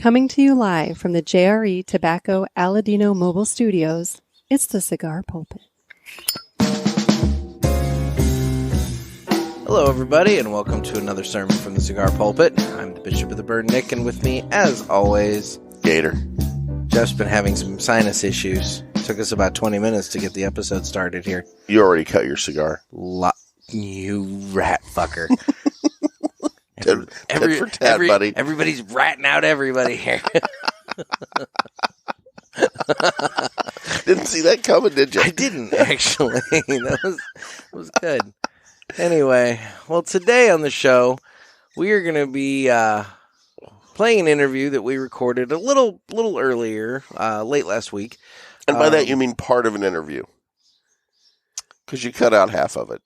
Coming to you live from the JRE Tobacco Aladino Mobile Studios, it's the Cigar Pulpit. Hello, everybody, and welcome to another sermon from the Cigar Pulpit. I'm the Bishop of the Bird, Nick, and with me, as always, Gator. Jeff's been having some sinus issues. Took us about 20 minutes to get the episode started here. You already cut your cigar. You rat fucker. Tit for tat, buddy. Everybody's ratting out everybody here. Didn't see that coming, did you? I didn't, actually. That was good. Anyway, well, today on the show, we are going to be playing an interview that we recorded a little earlier, late last week. And by that, you mean part of an interview. Because you cut out half of it.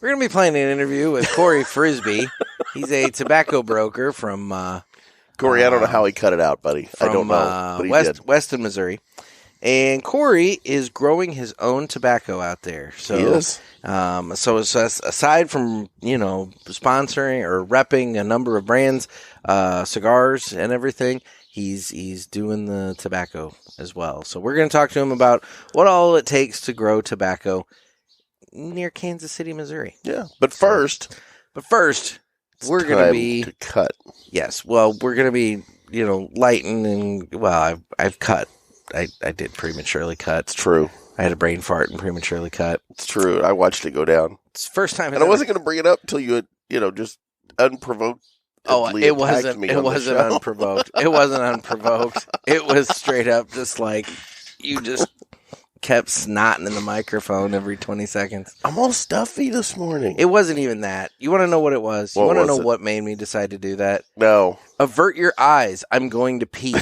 We're going to be playing an interview with Corey Frisbee. He's a tobacco broker from... Corey, I don't know how he cut it out, buddy. I don't know, but he did. Weston, Missouri. And Corey is growing his own tobacco out there. So, he is. So aside from, sponsoring or repping a number of brands, cigars and everything, he's doing the tobacco as well. So we're going to talk to him about what all it takes to grow tobacco near Kansas City, Missouri. Yeah, but first, we're going to be to cut. Yes, well, we're going to be, lighten and I've cut. I did prematurely cut. It's true. I had a brain fart and prematurely cut. It's true. I watched it go down. It's the first time. And I wasn't going to bring it up until you had, just unprovoked. Oh, it wasn't unprovoked. It wasn't unprovoked. It was straight up just like you just kept snotting in the microphone every 20 seconds. I'm all stuffy this morning. It wasn't even that. You want to know what it was? You want to know what made me decide to do that? No. Avert your eyes. I'm going to pee.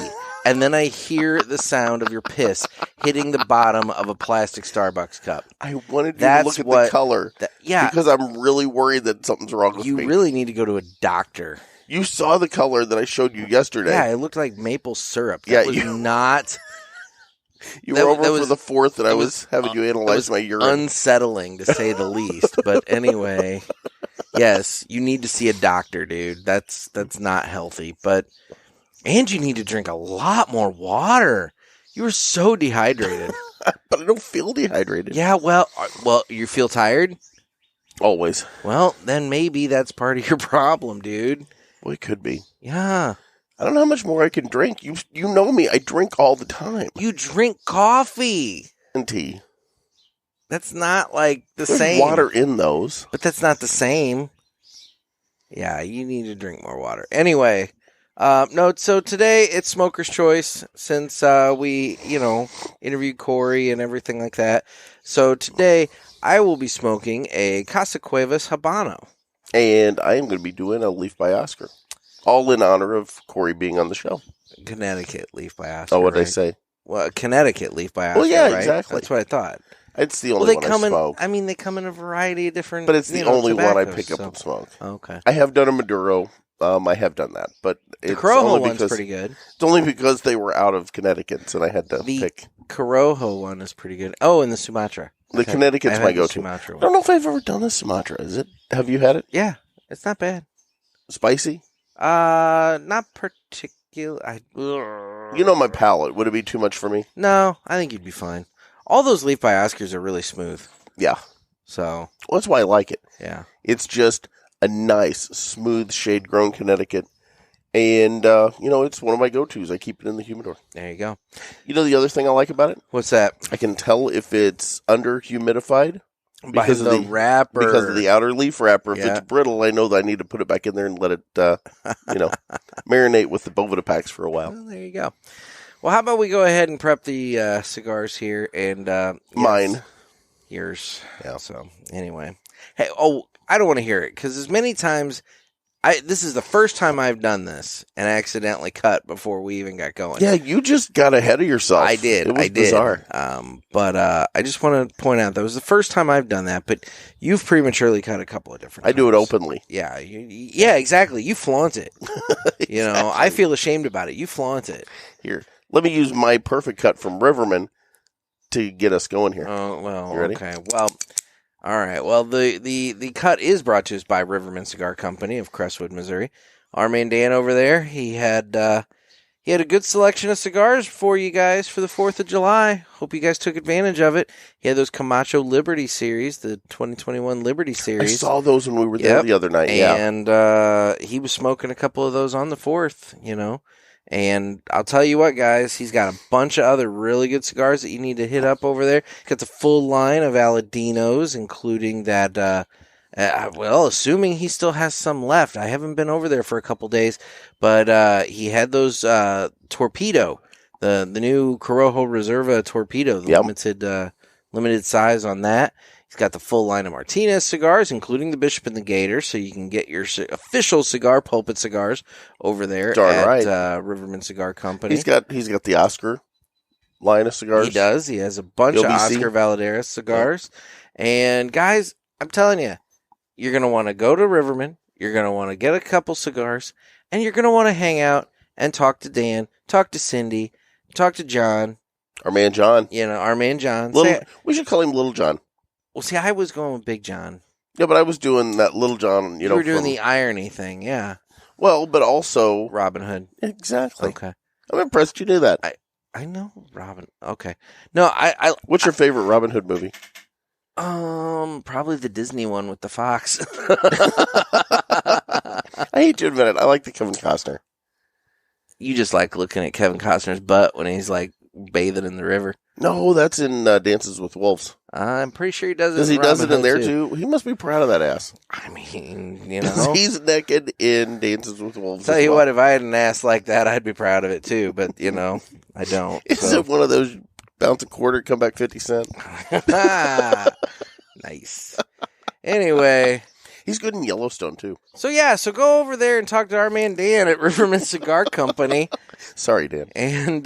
And then I hear the sound of your piss hitting the bottom of a plastic Starbucks cup. I wanted you to look at the color. Because I'm really worried that something's wrong with me. You really need to go to a doctor. You saw the color that I showed you yesterday. Yeah, it looked like maple syrup. That was not... You were over for the fourth, and I was having you analyze my urine. Unsettling, to say the least. But anyway, yes, you need to see a doctor, dude. That's not healthy. And you need to drink a lot more water. You were so dehydrated. But I don't feel dehydrated. Yeah, well, you feel tired? Always. Well, then maybe that's part of your problem, dude. Well, it could be. Yeah. I don't know how much more I can drink. You know me. I drink all the time. You drink coffee. And tea. That's not like There's same. water in those. But that's not the same. Yeah, you need to drink more water. Anyway, so today it's Smoker's Choice since we, interviewed Corey and everything like that. So today I will be smoking a Casa Cuevas Habano. And I am going to be doing a Leaf by Oscar. All in honor of Corey being on the show. Connecticut Leaf by Oscar. Oh, what did I say? Well, Connecticut Leaf by Oscar. Well, yeah, right? exactly. That's what I thought. It's the only one I smoke. They come in a variety of different. But it's the only one I pick up and smoke. Okay. I have done a Maduro. I have done that, but the Corojo one's pretty good. It's only because they were out of Connecticut, and I had to pick. The Corojo one is pretty good. Oh, and the Sumatra. The Connecticut's my go-to. I don't know if I've ever done the Sumatra. Is it? Have you had it? Yeah, it's not bad. Spicy? Not particular. You know my palate. Would it be too much for me? No, I think you'd be fine. All those Leaf by Oscars are really smooth. Yeah. So. Well, that's why I like it. Yeah. It's just a nice, smooth, shade-grown Connecticut. And, it's one of my go-tos. I keep it in the humidor. There you go. You know the other thing I like about it? What's that? I can tell if it's under-humidified. Because of the wrapper. Because of the outer leaf wrapper. If it's brittle, I know that I need to put it back in there and let it, marinate with the Boveda packs for a while. Well, there you go. Well, how about we go ahead and prep the cigars here and mine, yours. Yeah. So anyway, hey, I don't want to hear it because as many times. This is the first time I've done this and accidentally cut before we even got going. Yeah, you just got ahead of yourself. I did. It was bizarre. But I just want to point out that was the first time I've done that. But you've prematurely cut a couple of different times. I do it openly. Yeah. Yeah, exactly. You flaunt it. Exactly. I feel ashamed about it. You flaunt it. Here, let me use my perfect cut from Riverman to get us going here. Oh, well, you ready? Okay. Well, all right. Well, the cut is brought to us by Riverman Cigar Company of Crestwood, Missouri. our man Dan over there, he had a good selection of cigars for you guys for the 4th of July. Hope you guys took advantage of it. He had those Camacho Liberty Series, the 2021 Liberty Series. I saw those when we were there the other night, And he was smoking a couple of those on the 4th, And I'll tell you what, guys, he's got a bunch of other really good cigars that you need to hit up over there. He's got the full line of Aladinos, including that, assuming he still has some left. I haven't been over there for a couple days, but he had those Torpedo, the new Corojo Reserva Torpedo, the limited size on that. He's got the full line of Martinez cigars, including the Bishop and the Gator, so you can get your official cigar pulpit cigars over there at Riverman Cigar Company. He's got the Oscar line of cigars. He does. He has a bunch of Oscar Valadares cigars. Yeah. And guys, I'm telling you, you're going to want to go to Riverman. You're going to want to get a couple cigars, and you're going to want to hang out and talk to Dan, talk to Cindy, talk to John. Our man John. Our man John. We should call him Little John. Well, see, I was going with Big John. Yeah, but I was doing that Little John, You were doing the irony thing, yeah. Well, but also Robin Hood. Exactly. Okay. I'm impressed you knew that. I know Robin. Okay. No, I What's your favorite Robin Hood movie? Probably the Disney one with the fox. I hate to admit it. I like the Kevin Costner. You just like looking at Kevin Costner's butt when he's like bathing in the river. No, that's in Dances with Wolves. I'm pretty sure he does it. Does he does it in there too? He must be proud of that ass. I mean, he's naked in Dances with Wolves. Tell you what, if I had an ass like that, I'd be proud of it too. But I don't. Is it one of those bounce a quarter, come back 50 cents? Nice. Anyway. He's good in Yellowstone, too. So go over there and talk to our man Dan at Riverman Cigar Company. Sorry, Dan. And,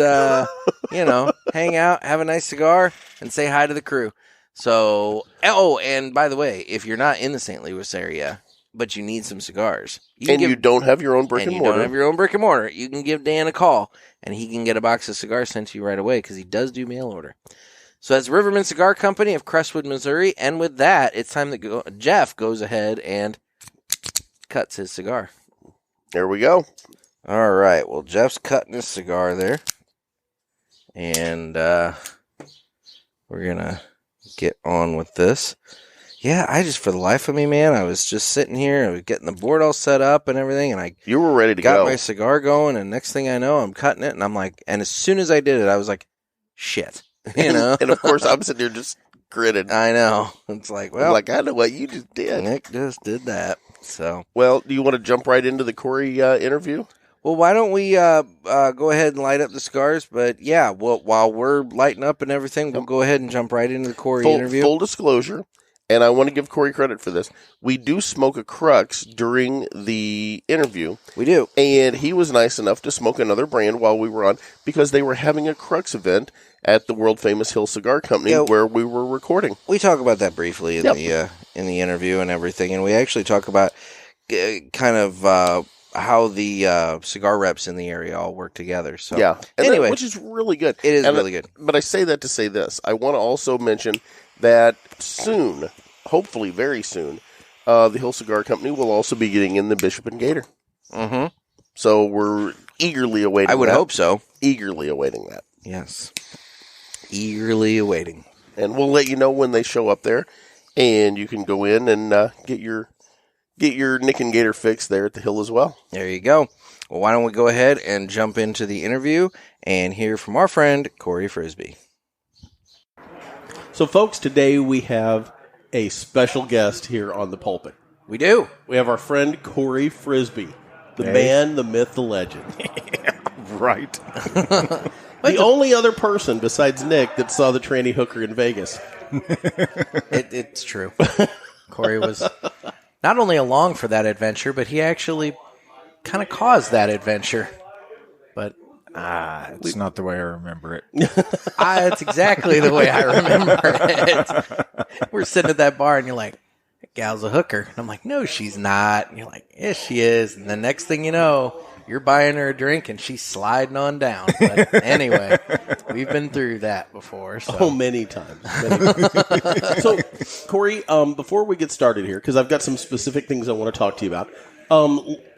hang out, have a nice cigar, and say hi to the crew. So, and by the way, if you're not in the St. Louis area, but you need some cigars. You don't have your own brick and mortar. You can give Dan a call, and he can get a box of cigars sent to you right away, because he does do mail order. So that's Riverman Cigar Company of Crestwood, Missouri. And with that, it's time that Jeff goes ahead and cuts his cigar. There we go. All right. Well, Jeff's cutting his cigar there. And we're going to get on with this. Yeah, for the life of me, man, I was just sitting here. I was getting the board all set up and everything. And you were ready to go. Got my cigar going. And next thing I know, I'm cutting it. And I'm like, and as soon as I did it, I was like, shit. And of course, I'm sitting here just grinning. I know. It's like, well, I know what you just did. Nick just did that. So, well, do you want to jump right into the Corey interview? Well, why don't we go ahead and light up the cigars? But yeah, while we're lighting up and everything, we'll go ahead and jump right into the Corey interview. Full disclosure, and I want to give Corey credit for this. We do smoke a Crux during the interview. We do. And he was nice enough to smoke another brand while we were on, because they were having a Crux event at the world-famous Hill Cigar Company where we were recording. We talk about that briefly in the interview and everything, and we actually talk about kind of how the cigar reps in the area all work together. So yeah, anyway, which is really good. It is really good. But I say that to say this. I want to also mention that soon, hopefully very soon, the Hill Cigar Company will also be getting in the Bishop and Gator. Mm-hmm. So we're eagerly awaiting that. I would hope so. Eagerly awaiting that. Yes. Eagerly awaiting. And we'll let you know when they show up there, and you can go in and get your Nick and Gator fix there at the Hill as well. There you go. Well, why don't we go ahead and jump into the interview and hear from our friend Corey Frisbee. So, folks, today we have a special guest here on the pulpit. We do. We have our friend Corey Frisbee, the man, the myth, the legend. Right. The only other person besides Nick that saw the tranny hooker in Vegas. It's true. Corey was not only along for that adventure, but he actually kind of caused that adventure. But it's not the way I remember it. It's exactly the way I remember it. We're sitting at that bar, and you're like, that gal's a hooker. And I'm like, no, she's not. And you're like, yes, she is. And the next thing you know, you're buying her a drink, and she's sliding on down. But anyway, we've been through that before. So. Oh, many times. So, Corey, before we get started here, because I've got some specific things I want to talk to you about,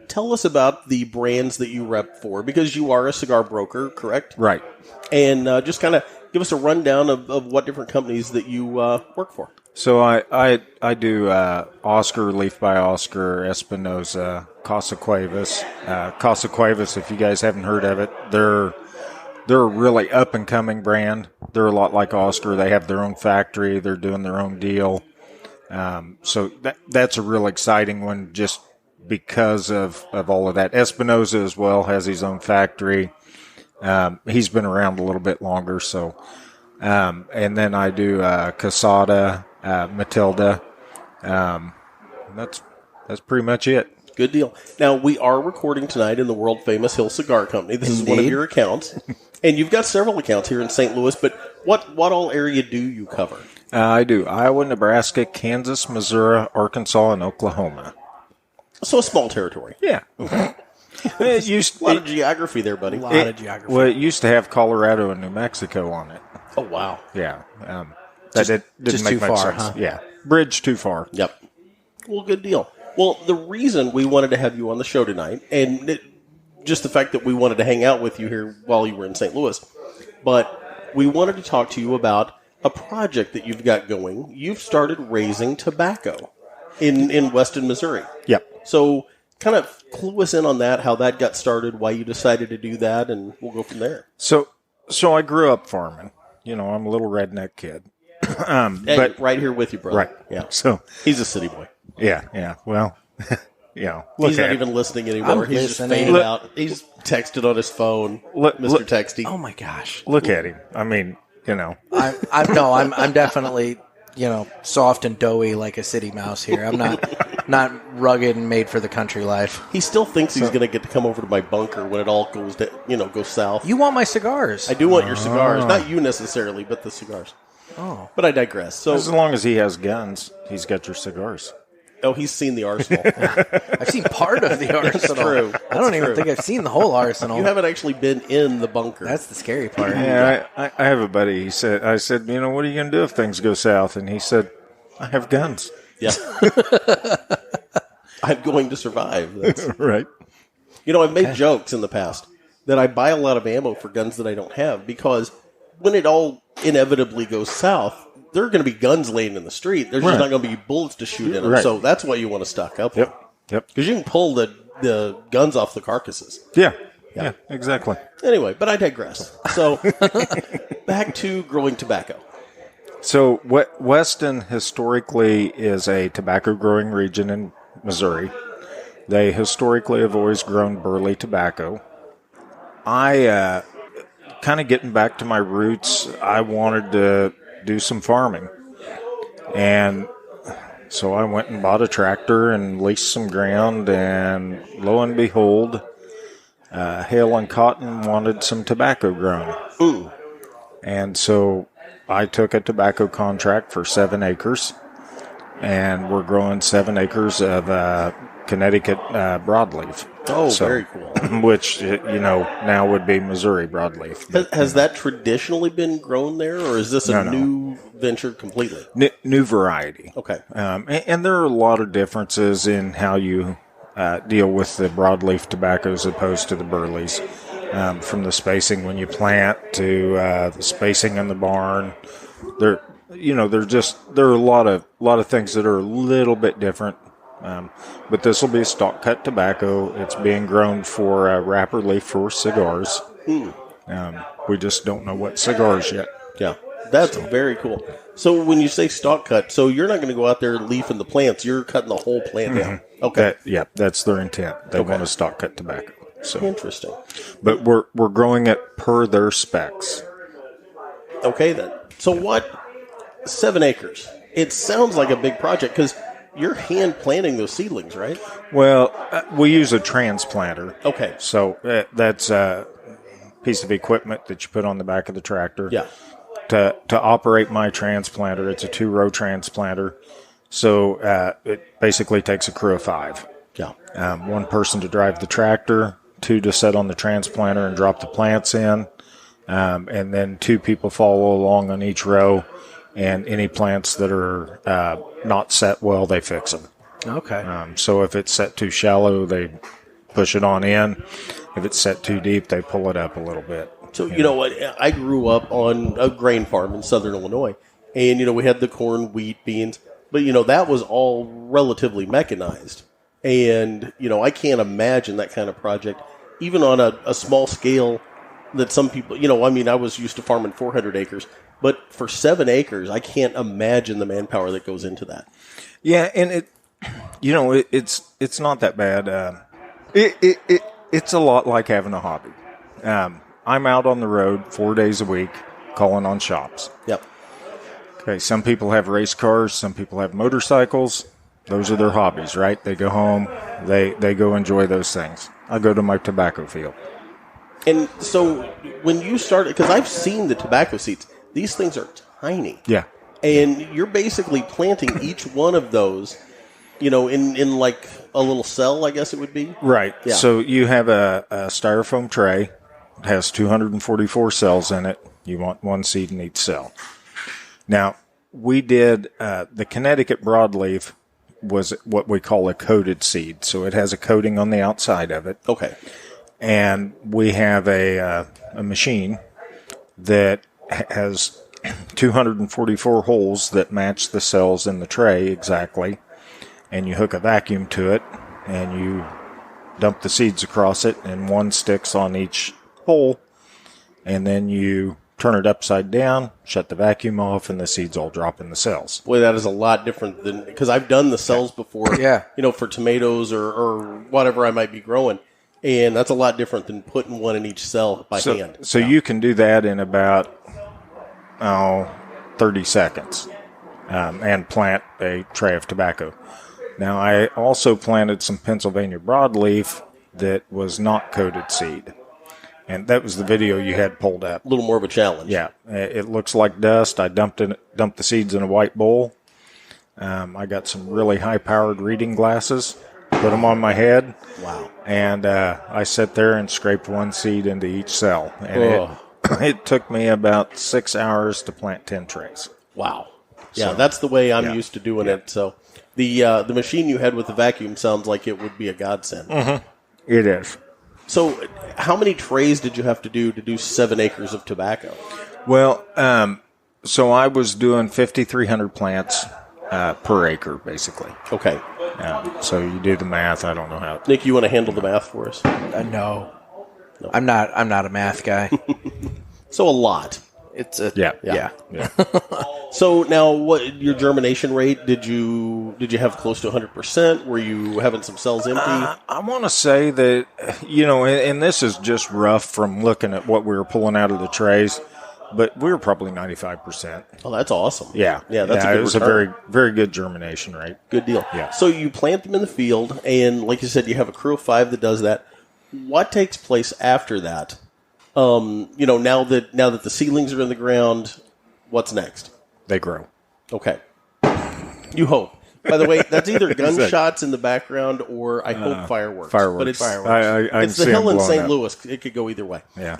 tell us about the brands that you rep for, because you are a cigar broker, correct? Right. And just kind of give us a rundown of what different companies that you work for. So I do Oscar, Leaf by Oscar, Espinosa, Casa Cuevas. Casa Cuevas, if you guys haven't heard of it, they're a really up-and-coming brand. They're a lot like Oscar. They have their own factory. They're doing their own deal. So that's a real exciting one just because of all of that. Espinosa as well has his own factory. He's been around a little bit longer. So, and then I do Casada, Matilda. That's pretty much it. Good deal. Now, we are recording tonight in the world-famous Hill Cigar Company. This is one of your accounts. And you've got several accounts here in St. Louis, but what all area do you cover? I do Iowa, Nebraska, Kansas, Missouri, Arkansas, and Oklahoma. So a small territory. Yeah. It used A lot of geography there, buddy. Lot of geography. Well, it used to have Colorado and New Mexico on it. Oh, wow. Yeah. That didn't just make too much far, sense. huh? Yeah. Bridge too far. Yep. Well, good deal. Well, the reason we wanted to have you on the show tonight, and just the fact that we wanted to hang out with you here while you were in St. Louis, but we wanted to talk to you about a project that you've got going. You've started raising tobacco in Weston, Missouri. Yep. So kind of clue us in on that, how that got started, why you decided to do that, and we'll go from there. So I grew up farming. You know, I'm a little redneck kid. But right here with you, brother. Right. Yeah. So He's a city boy. yeah. Well, look He's not at even listening anymore. I'm He's just listening. fading out. He's texted on his phone. Look- Mr. look- Texty. Oh my gosh. look at him. I mean, I'm definitely, soft and doughy like a city mouse here. I'm not rugged and made for the country life. He still thinks he's going to get to come over to my bunker when it all goes goes south. You want my cigars? I do want your cigars. Not you necessarily, but the cigars. Oh. But I digress. So, as long as he has guns, he's got your cigars. he's seen the arsenal. I've seen part of the arsenal. true. I don't That's even true. think I've seen the whole arsenal. You haven't actually been in the bunker. That's the scary part. Yeah, I have a buddy. I said, what are you going to do if things go south? And he said, I have guns. Yeah. I'm going to survive. That's, Right. I've made jokes in the past that I buy a lot of ammo for guns that I don't have because when it all inevitably goes south, there are going to be guns laying in the street. There's just not going to be bullets to shoot in them. Right. So that's why you want to stock up. Yep. Because you can pull the guns off the carcasses. Yeah, exactly. Anyway, but I digress. So back to growing tobacco. So Weston historically is a tobacco growing region in Missouri. They historically have always grown burley tobacco. I, kind of getting back to my roots, I wanted to do some farming. And so I went and bought a tractor and leased some ground, and lo and behold, Hale and Cotton wanted some tobacco grown. Ooh. And so I took a tobacco contract for 7 acres, and we're growing 7 acres of Connecticut broadleaf. Oh, very cool. Which, now would be Missouri broadleaf. Has that traditionally been grown there, or is this a new venture completely? New variety. Okay. And there are a lot of differences in how you deal with the broadleaf tobacco as opposed to the burleys. From the spacing when you plant to the spacing in the barn. There are a lot of things that are a little bit different. But this will be stock cut tobacco. It's being grown for wrapper leaf for cigars. We just don't know what cigars yet. Yeah, that's very cool. So when you say stock cut, so you're not going to go out there leafing the plants. You're cutting the whole plant down. Okay. That's their intent. They want to stock cut tobacco. So, Interesting. but we're growing it per their specs. Okay, then. So what? 7 acres. It sounds like a big project because you're hand planting those seedlings, right? Well, we use a transplanter. Okay. So that's a piece of equipment that you put on the back of the tractor. Yeah. To operate my transplanter, it's a 2-row transplanter. So it basically takes a crew of 5. Yeah. One person to drive the tractor, 2 to set on the transplanter and drop the plants in, and then 2 people follow along on each row. And any plants that are not set well, they fix them. Okay. So if it's set too shallow, they push it on in. If it's set too deep, they pull it up a little bit. So, you know what? I grew up on a grain farm in southern Illinois. And, we had the corn, wheat, beans. But, that was all relatively mechanized. And, I can't imagine that kind of project, even on a small scale that some people, I was used to farming 400 acres. But for 7 acres, I can't imagine the manpower that goes into that. Yeah, and it's not that bad. It's a lot like having a hobby. I'm out on the road 4 days a week calling on shops. Yep. Okay, some people have race cars, some people have motorcycles. Those are their hobbies, right? They go home, they go enjoy those things. I go to my tobacco field. And so when you started, because I've seen the tobacco seeds, these things are tiny. Yeah. And you're basically planting each one of those, in like a little cell, I guess it would be. Right. Yeah. So you have a styrofoam tray. It has 244 cells in it. You want one seed in each cell. Now, we did the Connecticut broadleaf was what we call a coated seed. So it has a coating on the outside of it. Okay. And we have a machine that has 244 holes that match the cells in the tray exactly. And you hook a vacuum to it, and you dump the seeds across it, and one sticks on each hole. And then you turn it upside down, shut the vacuum off, and the seeds all drop in the cells. Boy, that is a lot different than, because I've done the cells before, Yeah. For tomatoes or whatever I might be growing. And that's a lot different than putting one in each cell by hand. So you can do that in about 30 seconds and plant a tray of tobacco. Now, I also planted some Pennsylvania broadleaf that was not coated seed. And that was the video you had pulled up. A little more of a challenge. Yeah, it looks like dust. I dumped the seeds in a white bowl. I got some really high-powered reading glasses, put them on my head. Wow. And I sat there and scraped one seed into each cell. And it took me about 6 hours to plant 10 trays. Wow. Yeah, So, that's the way I'm yeah. used to doing it. So the machine you had with the vacuum sounds like it would be a godsend. It is. So how many trays did you have to do 7 acres of tobacco? Well, so I was doing 5,300 plants per acre, basically. Okay. So you do the math. I don't know how. Nick, you want to handle the math for us? No. I'm not a math guy. So a lot. It's a Yeah. So now, what your germination rate? Did you have close to 100%? Were you having some cells empty? I want to say that, and this is just rough from looking at what we were pulling out of the trays, but we were probably 95%. Oh, that's awesome. Yeah. That's a good it was return. a very, very good germination rate. Good deal. Yeah. So you plant them in the field, and like you said, you have a crew of 5 that does that. What takes place after that? Now that the seedlings are in the ground, what's next? They grow. Okay. You hope. By the way, that's either gunshots in the background or I hope fireworks. Fireworks. But it's I can it's the see hill them in blowing St. up. Louis. It could go either way. Yeah.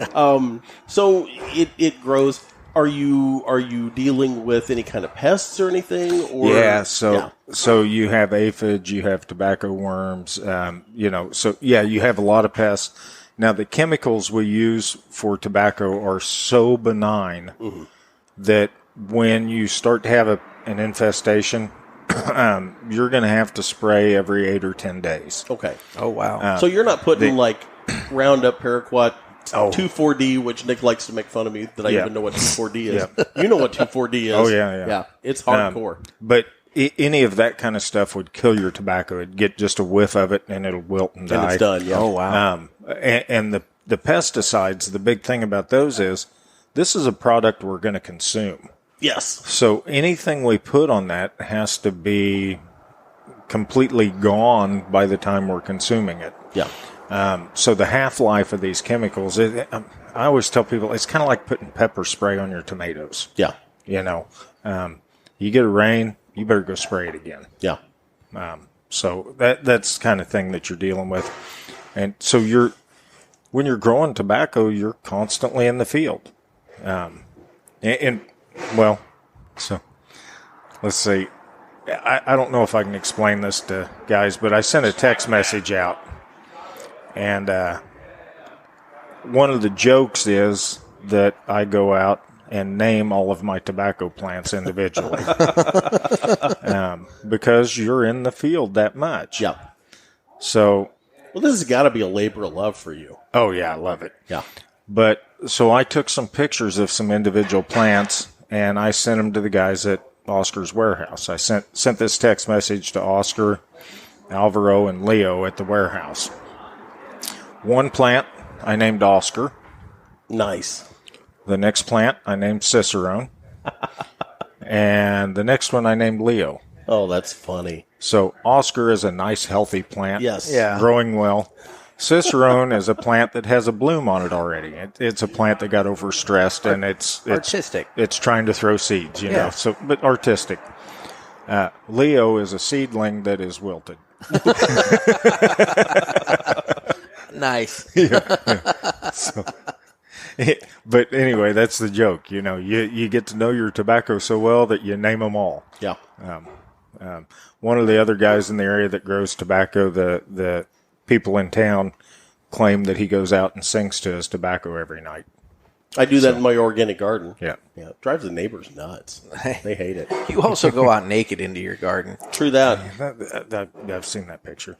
So it grows. Are you dealing with any kind of pests or anything? Or Yeah, so you have aphid, you have tobacco worms, so you have a lot of pests. Now the chemicals we use for tobacco are so benign that when you start to have an infestation, you're going to have to spray every 8 or 10 days. Okay. Oh wow. So you're not putting like Roundup, Paraquat, 2,4-D, which Nick likes to make fun of me that I even know what 2,4-D is. You know what 2,4-D is. Oh, yeah. Yeah, it's hardcore. But any of that kind of stuff would kill your tobacco. It'd get just a whiff of it, and it'll wilt and die. And it's done, yeah. Oh wow. And the pesticides, the big thing about those is this is a product we're going to consume. Yes. So anything we put on that has to be completely gone by the time we're consuming it. Yeah. So the half-life of these chemicals, I always tell people, it's kind of like putting pepper spray on your tomatoes. Yeah. You get a rain, you better go spray it again. Yeah. So that's the kind of thing that you're dealing with. And so when you're growing tobacco, you're constantly in the field. So let's see. I don't know if I can explain this to guys, but I sent a text message out. And one of the jokes is that I go out and name all of my tobacco plants individually. Because you're in the field that much. Yeah. So, Well, this has got to be a labor of love for you. oh yeah, I love it. Yeah. But so I took some pictures of some individual plants and I sent them to the guys at Oscar's warehouse. I sent this text message to Oscar, Alvaro, and Leo at the warehouse. One plant I named Oscar. Nice. The next plant I named Cicerone. And the next one I named Leo. Oh, that's funny. So Oscar is a nice, healthy plant. Yes. Yeah. Growing well. Cicerone is a plant that has a bloom on it already. It's a plant that got overstressed, and it's Artistic. It's trying to throw seeds, you know. Yeah. So, but artistic. Leo is a seedling that is wilted. Nice. But anyway, that's the joke. You know, you get to know your tobacco so well that you name them all. Yeah. One of the other guys in the area that grows tobacco, the people in town claim that he goes out and sings to his tobacco every night. I do that in my organic garden. Yeah. Yeah. It drives the neighbors nuts. They hate it. You also go out naked into your garden. True that. I've seen that picture.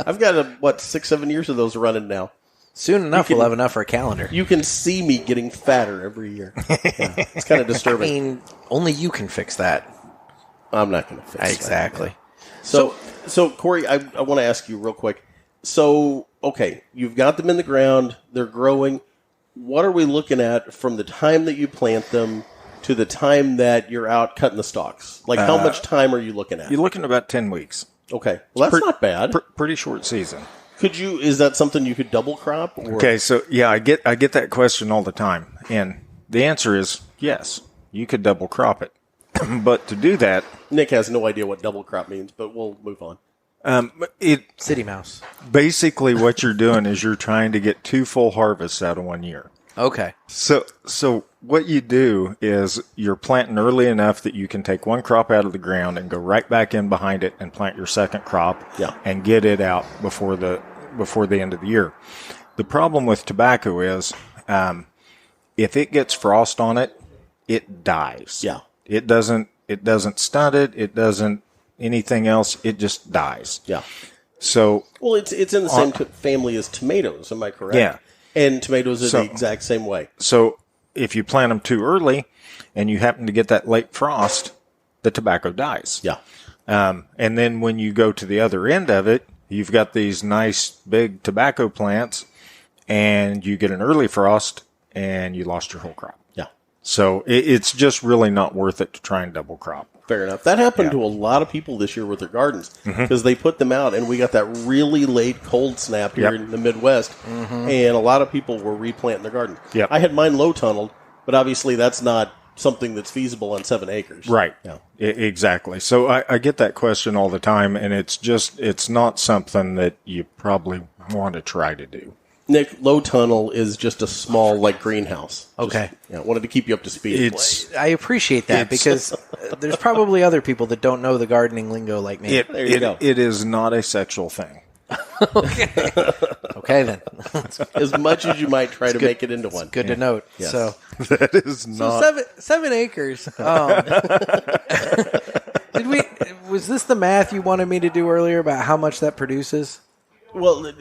I've got, 6-7 years of those running now. Soon enough, we'll have enough for a calendar. You can see me getting fatter every year. Yeah, it's kind of I disturbing. mean, only you can fix that. I'm not going to fix that. Exactly. So Corey, I want to ask you real quick. So, okay, you've got them in the ground. They're growing. What are we looking at from the time that you plant them to the time that you're out cutting the stalks? Like, how much time are you looking at? You're looking at about 10 weeks. Okay. Well, that's not bad. Pretty short season. Is that something you could double crop? Or? Okay, so yeah, I get that question all the time, and the answer is yes. You could double crop it, but to do that, Nick has no idea what double crop means, but we'll move on. City mouse. Basically what you're doing is you're trying to get 2 full harvests out of 1 year. Okay. So what you do is you're planting early enough that you can take 1 crop out of the ground and go right back in behind it and plant your second crop and get it out before the end of the year. The problem with tobacco is if it gets frost on it, it dies. Yeah. It doesn't stunt it. It doesn't anything else. It just dies. Yeah. So Well, it's in the same family as tomatoes. Am I correct? Yeah. And tomatoes are the exact same way. So if you plant them too early and you happen to get that late frost, the tobacco dies. Yeah. And then when you go to the other end of it, you've got these nice big tobacco plants and you get an early frost and you lost your whole crop. Yeah. So it's just really not worth it to try and double crop. Fair enough. That happened to a lot of people this year with their gardens because they put them out, and we got that really late cold snap here in the Midwest, and a lot of people were replanting their garden. Yep. I had mine low tunneled, but obviously that's not something that's feasible on 7 acres. Right. Yeah. Exactly. So I get that question all the time, and it's not something that you probably want to try to do. Nick, low tunnel is just a small, greenhouse. Okay. Wanted to keep you up to speed. I appreciate that because there's probably other people that don't know the gardening lingo like me. There you go. It is not a sexual thing. Okay, then. As much as you might try to make it into one. Good to note. Yes. So, That is not. seven acres. Was this the math you wanted me to do earlier about how much that produces? Well,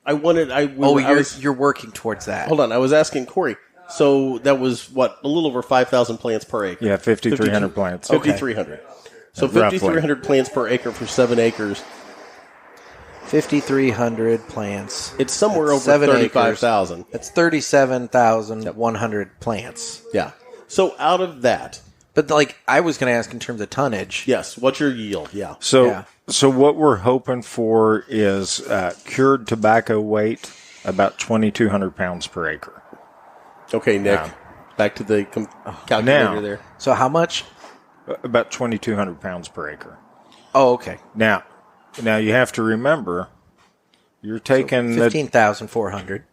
You're working towards that. Hold on, I was asking Corey. So that was a little over 5,000 plants per acre. Yeah, 5,300 plants. 5,300. So 5,300 plants per acre for 7 acres. 5,300 plants. It's somewhere over 7 35,000. That's 37,100 plants. Yeah. So out of that, But I was going to ask in terms of tonnage. yes, what's your yield? Yeah. So what we're hoping for is cured tobacco weight about 2,200 pounds per acre. Okay, Nick. Back to the calculator Now. there. So how much? About 2,200 pounds per acre. Oh, okay. Now you have to remember, you're taking 15,400.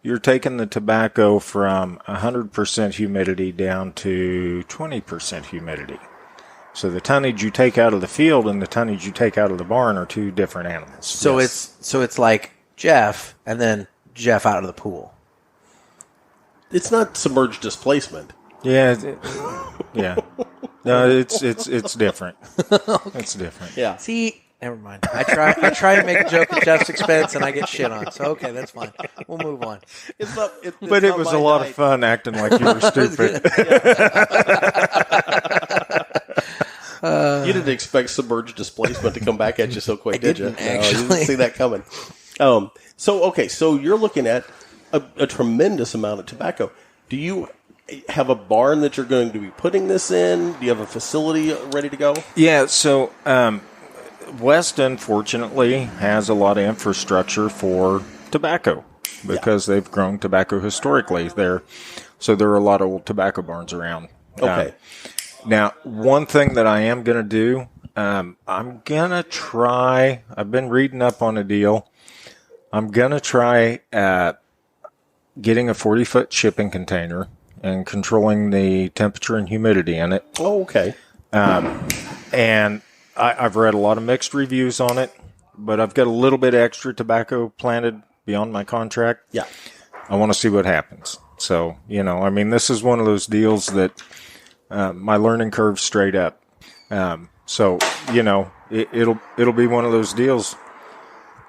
You're taking the tobacco from 100% humidity down to 20% humidity. So the tonnage you take out of the field and the tonnage you take out of the barn are two different animals. So it's like Jeff and then Jeff out of the pool. It's not submerged displacement. Yeah, yeah. No, it's different. It's different. Yeah. See, never mind. I try to make a joke at Jeff's expense and I get shit on. So okay, that's fine. We'll move on. But it was a lot of fun acting like you were stupid. You didn't expect submerged displacement to come back at you so quick, did you? didn't, No, you actually. didn't see that coming. So you're looking at a tremendous amount of tobacco. Do you have a barn that you're going to be putting this in? Do you have a facility ready to go? Yeah, so Weston, fortunately, has a lot of infrastructure for tobacco because they've grown tobacco historically there. So there are a lot of old tobacco barns around. Okay. Now, one thing that I am going to do, I'm going to try, I've been reading up on a deal. I'm going to try getting a 40-foot shipping container and controlling the temperature and humidity in it. Oh, okay. And I've read a lot of mixed reviews on it, but I've got a little bit extra tobacco planted beyond my contract. Yeah. I want to see what happens. So, this is one of those deals that my learning curve's straight up. So, it'll be one of those deals.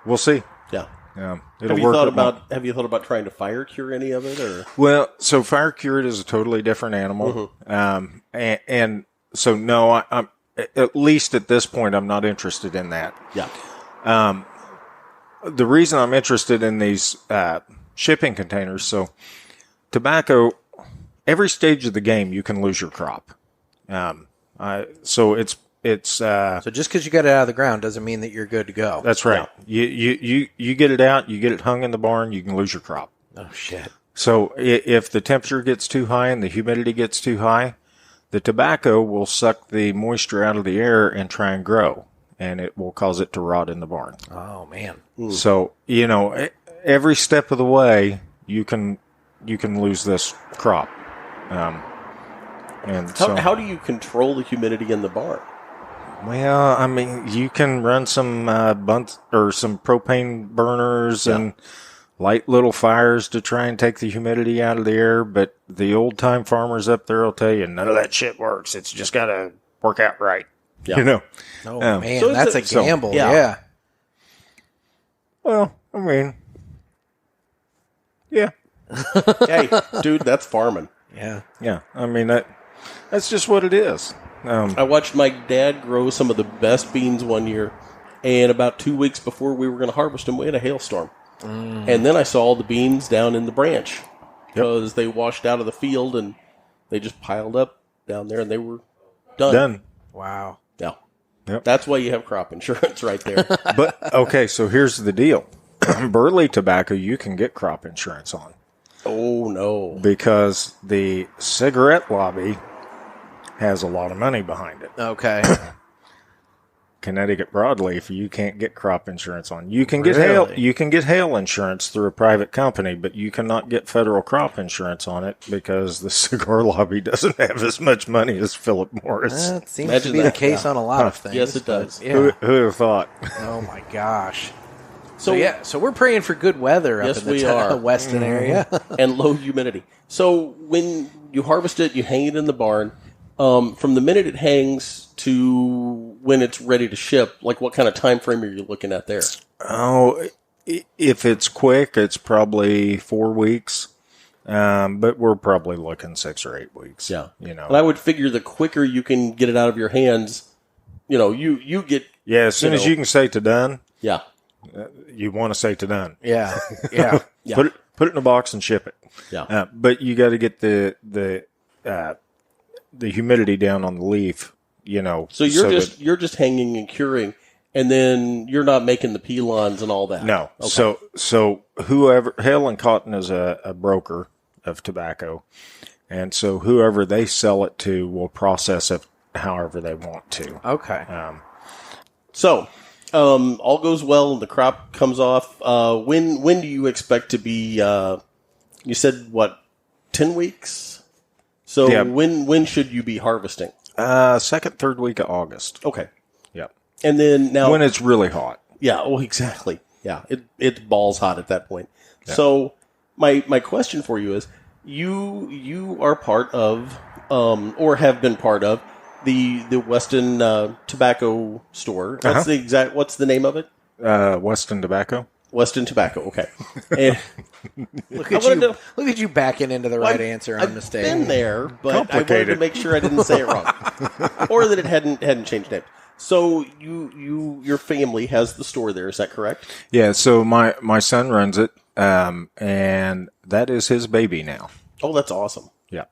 We'll see. Yeah. It'll Have you work. thought about trying to fire cure any of it, or? Well, so fire cured is a totally different animal. And so no, I'm at least at this point, I'm not interested in that. Yeah. The reason I'm interested in these shipping containers, so tobacco, every stage of the game, you can lose your crop. So it's So just because you got it out of the ground doesn't mean that you're good to go. that's right. You get it out, you get it hung in the barn, you can lose your crop. Oh shit. So if the temperature gets too high and the humidity gets too high, the tobacco will suck the moisture out of the air and try and grow, and it will cause it to rot in the barn. Oh man. So, every step of the way, you can lose this crop. And so, How do you control the humidity in the barn? well, you can run some some propane burners and light little fires to try and take the humidity out of the air, but the old-time farmers up there will tell you none of that shit works. It's just got to work out right. Yeah. Oh man, So that's a it's a- gamble. yeah. Yeah. Well, yeah. Hey, dude, that's farming. Yeah. Yeah. That's just what it is. I watched my dad grow some of the best beans one year, and about 2 weeks before we were going to harvest them, we had a hailstorm. And then I saw all the beans down in the branch because they washed out of the field and they just piled up down there, and they were done. Wow. Yeah. Yep. That's why you have crop insurance right there. But, okay, so here's the deal. Burley tobacco, you can get crop insurance on Oh, no. because the cigarette lobby has a lot of money behind it. Okay. Connecticut broadleaf, you can't get crop insurance on. You can get Really? you can get hail insurance through a private company, but you cannot get federal crop insurance on it because the cigar lobby doesn't have as much money as Philip Morris. That seems Imagine to be that, the case yeah. on a lot of things. Yes, it but, does. Yeah. Who would have thought? Oh my gosh. So we're praying for good weather up Yes, in the we are. Weston area. And low humidity. So when you harvest it, you hang it in the barn. From the minute it hangs to when it's ready to ship, like what kind of time frame are you looking at there? Oh, if it's quick, it's probably 4 weeks. But we're probably looking 6 or 8 weeks. Yeah. And I would figure the quicker you can get it out of your hands, you get... yeah, as soon as you can say to done, Yeah. you want to say to done. Yeah. Yeah. Yeah. Put it in a box and ship it. Yeah. But you got to get the humidity down on the leaf, So you're just hanging and curing, and then you're not making the pelons and all that. no. Okay. So whoever, Hale and Cotton is a broker of tobacco, and so whoever they sell it to will process it however they want to. Okay. So, all goes well and the crop comes off. When do you expect to be, you said, 10 weeks? So Yeah. when should you be harvesting? Second, third week of August. Okay. Yep. And then now, When it's really hot. yeah, oh, exactly. Yeah, it's balls hot at that point. Yeah. So my question for you is, you are part of, or have been part of, the Weston Tobacco store. What's the name of it? Weston Tobacco. Weston Tobacco. Okay. And Look at you backing into the right answer on I've mistake. been there, but I wanted to make sure I didn't say it wrong, or that it hadn't changed name. So your family has the store there. Is that correct? Yeah. So my son runs it, and that is his baby now. Oh, that's awesome. Yeah.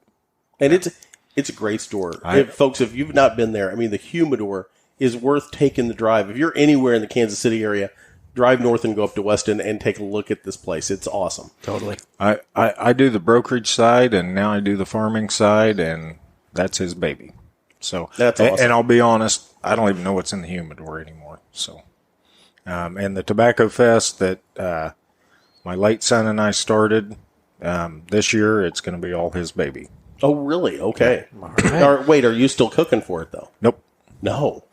And it's a great store. Folks, if you've not been there, I mean, the humidor is worth taking the drive. If you're anywhere in the Kansas City area, drive north and go up to Weston and take a look at this place. It's awesome. Totally. I do the brokerage side, and now I do the farming side, and that's his baby. So that's awesome. And I'll be honest, I don't even know what's in the humidor anymore. So, and the Tobacco Fest that my late son and I started this year, it's going to be all his baby. Oh, really? Okay. All right. Wait, are you still cooking for it, though? Nope. No.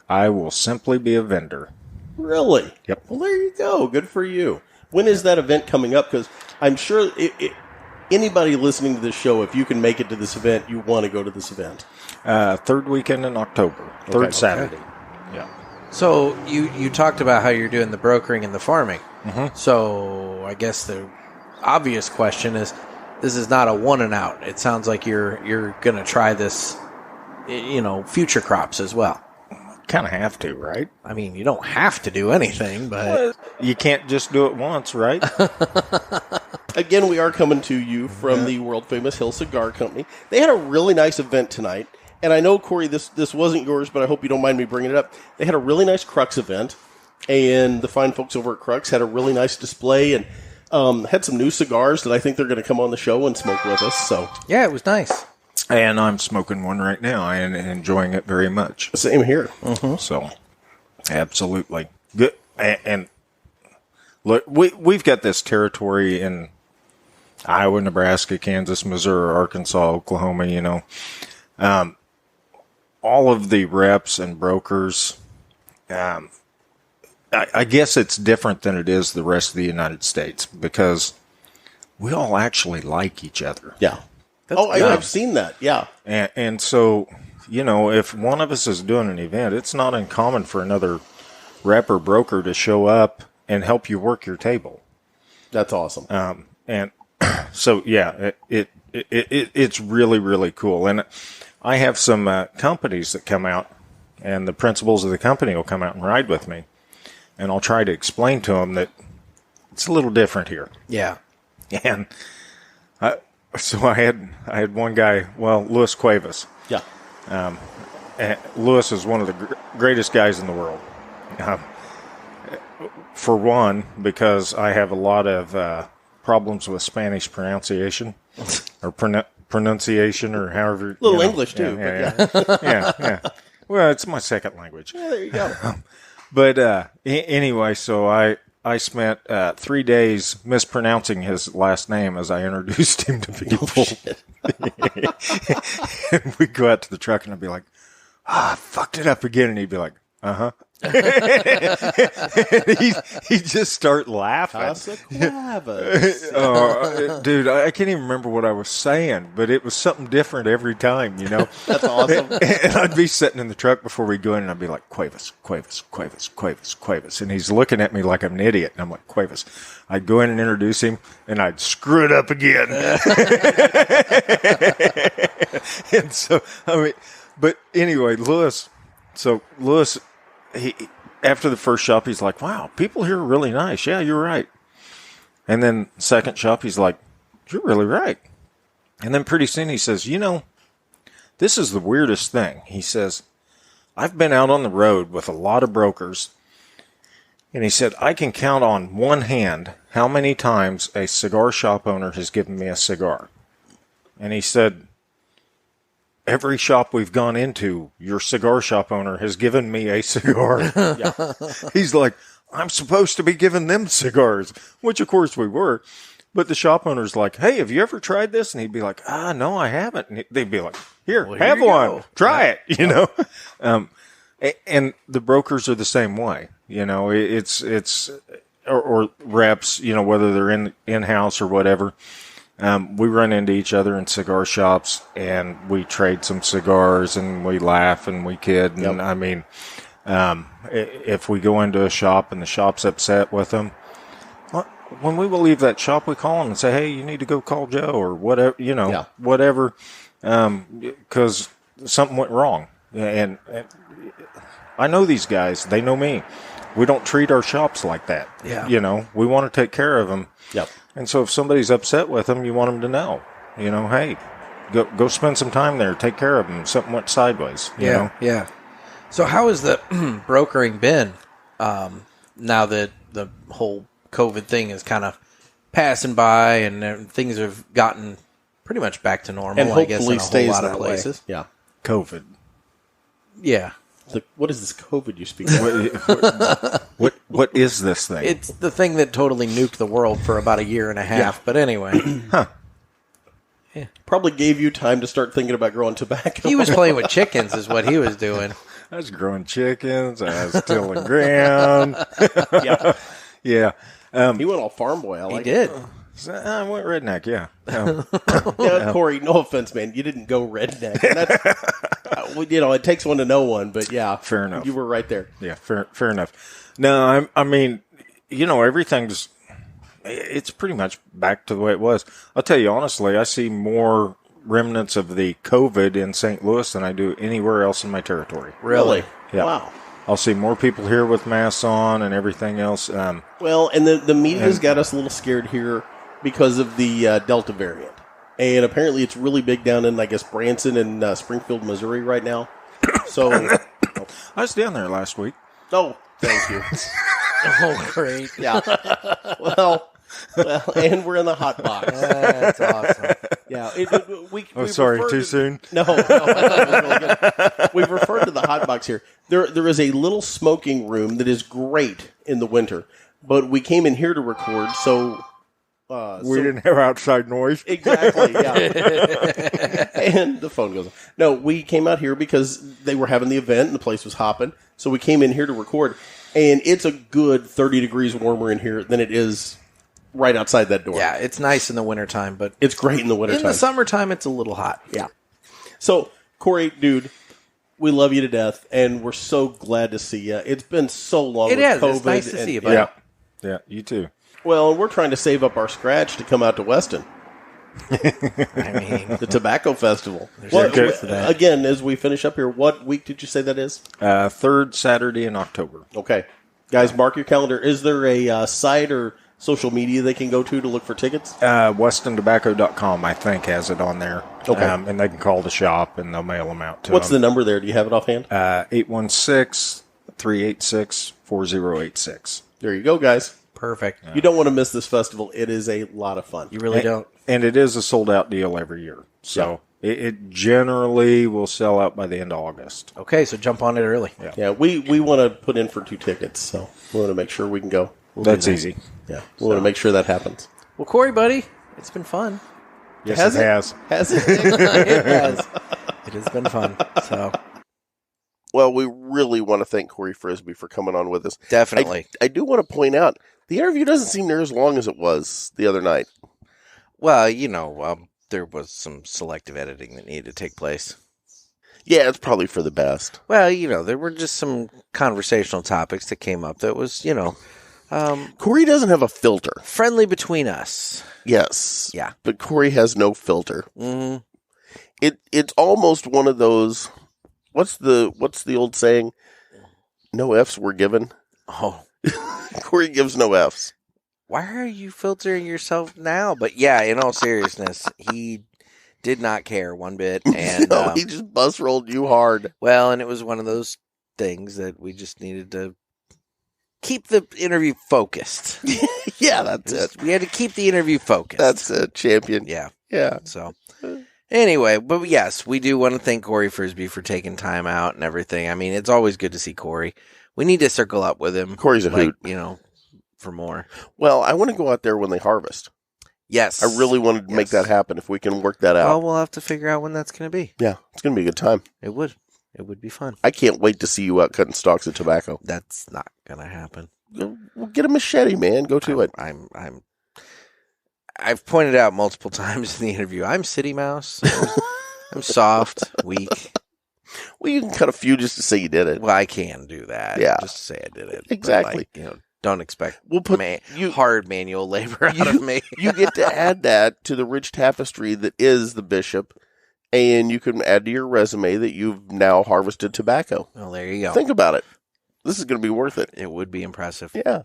I will simply be a vendor. Really? Yep. Well, there you go. Good for you. When is that event coming up? Because I'm sure anybody listening to this show, if you can make it to this event, you want to go to this event. Third weekend in October. Third Saturday. Yeah. So you talked about how you're doing the brokering and the farming. Mm-hmm. So I guess the obvious question is, this is not a one and out. It sounds like you're going to try this, future crops as well. Kind of have to, right? I mean, you don't have to do anything, but you can't just do it once, right? Again, we are coming to you from the world famous Hill Cigar Company. They had a really nice event tonight, and I know, Corey, this wasn't yours, but I hope you don't mind me bringing it up. They had a really nice Crux event, and the fine folks over at Crux had a really nice display and had some new cigars that I think they're going to come on the show and smoke with us. So yeah, it was nice. And I'm smoking one right now and enjoying it very much. Same here. Mm-hmm. So, absolutely good. And look, we've got this territory in Iowa, Nebraska, Kansas, Missouri, Arkansas, Oklahoma. All of the reps and brokers. I guess it's different than it is the rest of the United States because we all actually like each other. Yeah. I've seen that. Yeah. And so, if one of us is doing an event, it's not uncommon for another rep or broker to show up and help you work your table. That's awesome. And so, yeah, it's really, really cool. And I have some companies that come out, and the principals of the company will come out and ride with me. And I'll try to explain to them that it's a little different here. Yeah. And so I had one guy, Luis Cuevas. Yeah. And Luis is one of the greatest guys in the world. For one, because I have a lot of problems with Spanish pronunciation or pronunciation or however. A little English too. Yeah. Well, it's my second language. Yeah, there you go. But anyway, so I spent 3 days mispronouncing his last name as I introduced him to people. And we'd go out to the truck and I'd be like, I fucked it up again. And he'd be like, uh-huh. he'd just start laughing. Casa Cuevas. Dude, I can't even remember what I was saying, but it was something different every time, That's awesome. And I'd be sitting in the truck before we go in, and I'd be like, Cuevas, Cuevas, Cuevas, Cuevas, Cuevas. And he's looking at me like I'm an idiot. And I'm like, Cuevas. I'd go in and introduce him, and I'd screw it up again. And so, but anyway, Luis, he after the first shop, he's like, wow, people here are really nice. Yeah, you're right. And then second shop, he's like, you're really right. And then pretty soon he says, this is the weirdest thing. He says, I've been out on the road with a lot of brokers. And he said, I can count on one hand how many times a cigar shop owner has given me a cigar. And he said, every shop we've gone into, your cigar shop owner has given me a cigar. Yeah. He's like, I'm supposed to be giving them cigars, which of course we were. But the shop owner's like, hey, have you ever tried this? And he'd be like, no, I haven't. And they'd be like, here, Well, have here you one. go. Try it, you know. And the brokers are the same way. You know, it's or reps, you know, whether they're in-house or whatever. We run into each other in cigar shops, and we trade some cigars, and we laugh, and we kid. And, I mean, if we go into a shop and the shop's upset with them, when we will leave that shop, we call them and say, hey, you need to go call Joe or whatever, you know, whatever, because something went wrong. And I know these guys. They know me. We don't treat our shops like that. Yeah. You know, we want to take care of them. Yep. And so if somebody's upset with them, you want them to know, you know, hey, go spend some time there. Take care of them. Something went sideways. You know? Yeah. So how has the brokering been now that the whole COVID thing is kind of passing by and things have gotten pretty much back to normal, And I guess, hopefully in a stays whole lot that of places. way. Yeah. COVID. Yeah. What is this COVID you speak of? What is this thing? It's the thing that totally nuked the world for about a year and a half. But anyway, Probably gave you time to start thinking about growing tobacco. he was playing with chickens is what he was doing. I was growing chickens. I was tilling ground. Yeah. Yeah. He went all farm boy. I He like did. So I went redneck, yeah. it. Yeah, Corey, no offense, man. You didn't go redneck. And that's, you know, it takes one to know one, but yeah. Fair enough. You were right there. Yeah, fair enough. No, I mean, you know, it's pretty much back to the way it was. I'll tell you honestly, I see more remnants of the COVID in St. Louis than I do anywhere else in my territory. Really? Yeah. Wow. I'll see more people here with masks on and everything else. Well, and the media's got us a little scared here because of the Delta variant. And apparently it's really big down in, I guess, Branson and Springfield, Missouri right now. So, I was down there last week. oh, thank you. Oh, great. Yeah. Well, and we're in the hot box. That's awesome. Yeah. We Sorry, referred too to- soon? No, I thought it was really good. We've referred to the hot box here. There is a little smoking room that is great in the winter, but we came in here to record, so We didn't have outside noise. exactly, yeah. And the phone goes off. No, we came out here because they were having the event and the place was hopping, so we came in here to record, and it's a good 30 degrees warmer in here than it is right outside that door. Yeah, it's nice in the wintertime, but It's great in the in wintertime. the summertime, it's a little hot. Yeah. So, Corey, dude, we love you to death, and we're so glad to see you. It's been so long It with is. COVID. It's nice to see you, buddy. Yeah. Yeah, you too. Well, we're trying to save up our scratch to come out to Weston, I mean, the Tobacco Festival. There's a for that. Again, as we finish up here, what week did you say that is? Third Saturday in October. Okay. Guys, mark your calendar. Is there a site or social media they can go to look for tickets? WestonTobacco.com, I think, has it on there. Okay. And they can call the shop, and they'll mail them out to What's the them. number there? Do you have it offhand? 816-386-4086. There you go, guys. perfect. You don't want to miss this festival. It is a lot of fun. You really don't. And it is a sold-out deal every year. So it generally will sell out by the end of August. Okay, so jump on it early. Yeah, we want to put in for 2 tickets, so we want to make sure we can go. That's easy. Yeah, we want to make sure that happens. Well, Corey, buddy, it's been fun. Yes, Has it it? has. Has it? It has. It has been fun. So Well, we really want to thank Corey Frisbee for coming on with us. Definitely. I do want to point out, the interview doesn't seem near as long as it was the other night. Well, you know, there was some selective editing that needed to take place. Yeah, it's probably for the best. Well, you know, there were just some conversational topics that came up that was, you know, Corey doesn't have a filter. friendly between us. Yes. Yeah. But Corey has no filter. hmm It's almost one of those, what's the old saying? No F's were given. Oh, Corey gives no F's. why are you filtering yourself now? But yeah, in all seriousness, he did not care one bit. And No, he just bus rolled you hard. well, and it was one of those things that we just needed to keep the interview focused. Yeah, that's it. We had to keep the interview focused. That's it, champion. yeah. Yeah. So anyway, but yes, we do want to thank Corey Frisbee for taking time out and everything. I mean, it's always good to see Corey. We need to circle up with him. Corey's a hoot. You know, for more. Well, I want to go out there when they harvest. Yes. I really wanted to make that happen if we can work that out. Well, we'll have to figure out when that's going to be. Yeah, it's going to be a good time. It would. It would be fun. I can't wait to see you out cutting stalks of tobacco. That's not going to happen. Well, get a machete, man. Go to it. I've pointed out multiple times in the interview, I'm City Mouse. I'm soft, weak. Well, you can cut a few just to say you did it. Well, I can do that. Yeah. Just to say I did it. Exactly. But, like, don't expect We'll put hard manual labor out of me. You get to add that to the rich tapestry that is the bishop, and you can add to your resume that you've now harvested tobacco. Well, there you go. Think about it. This is going to be worth it. It would be impressive. Yeah.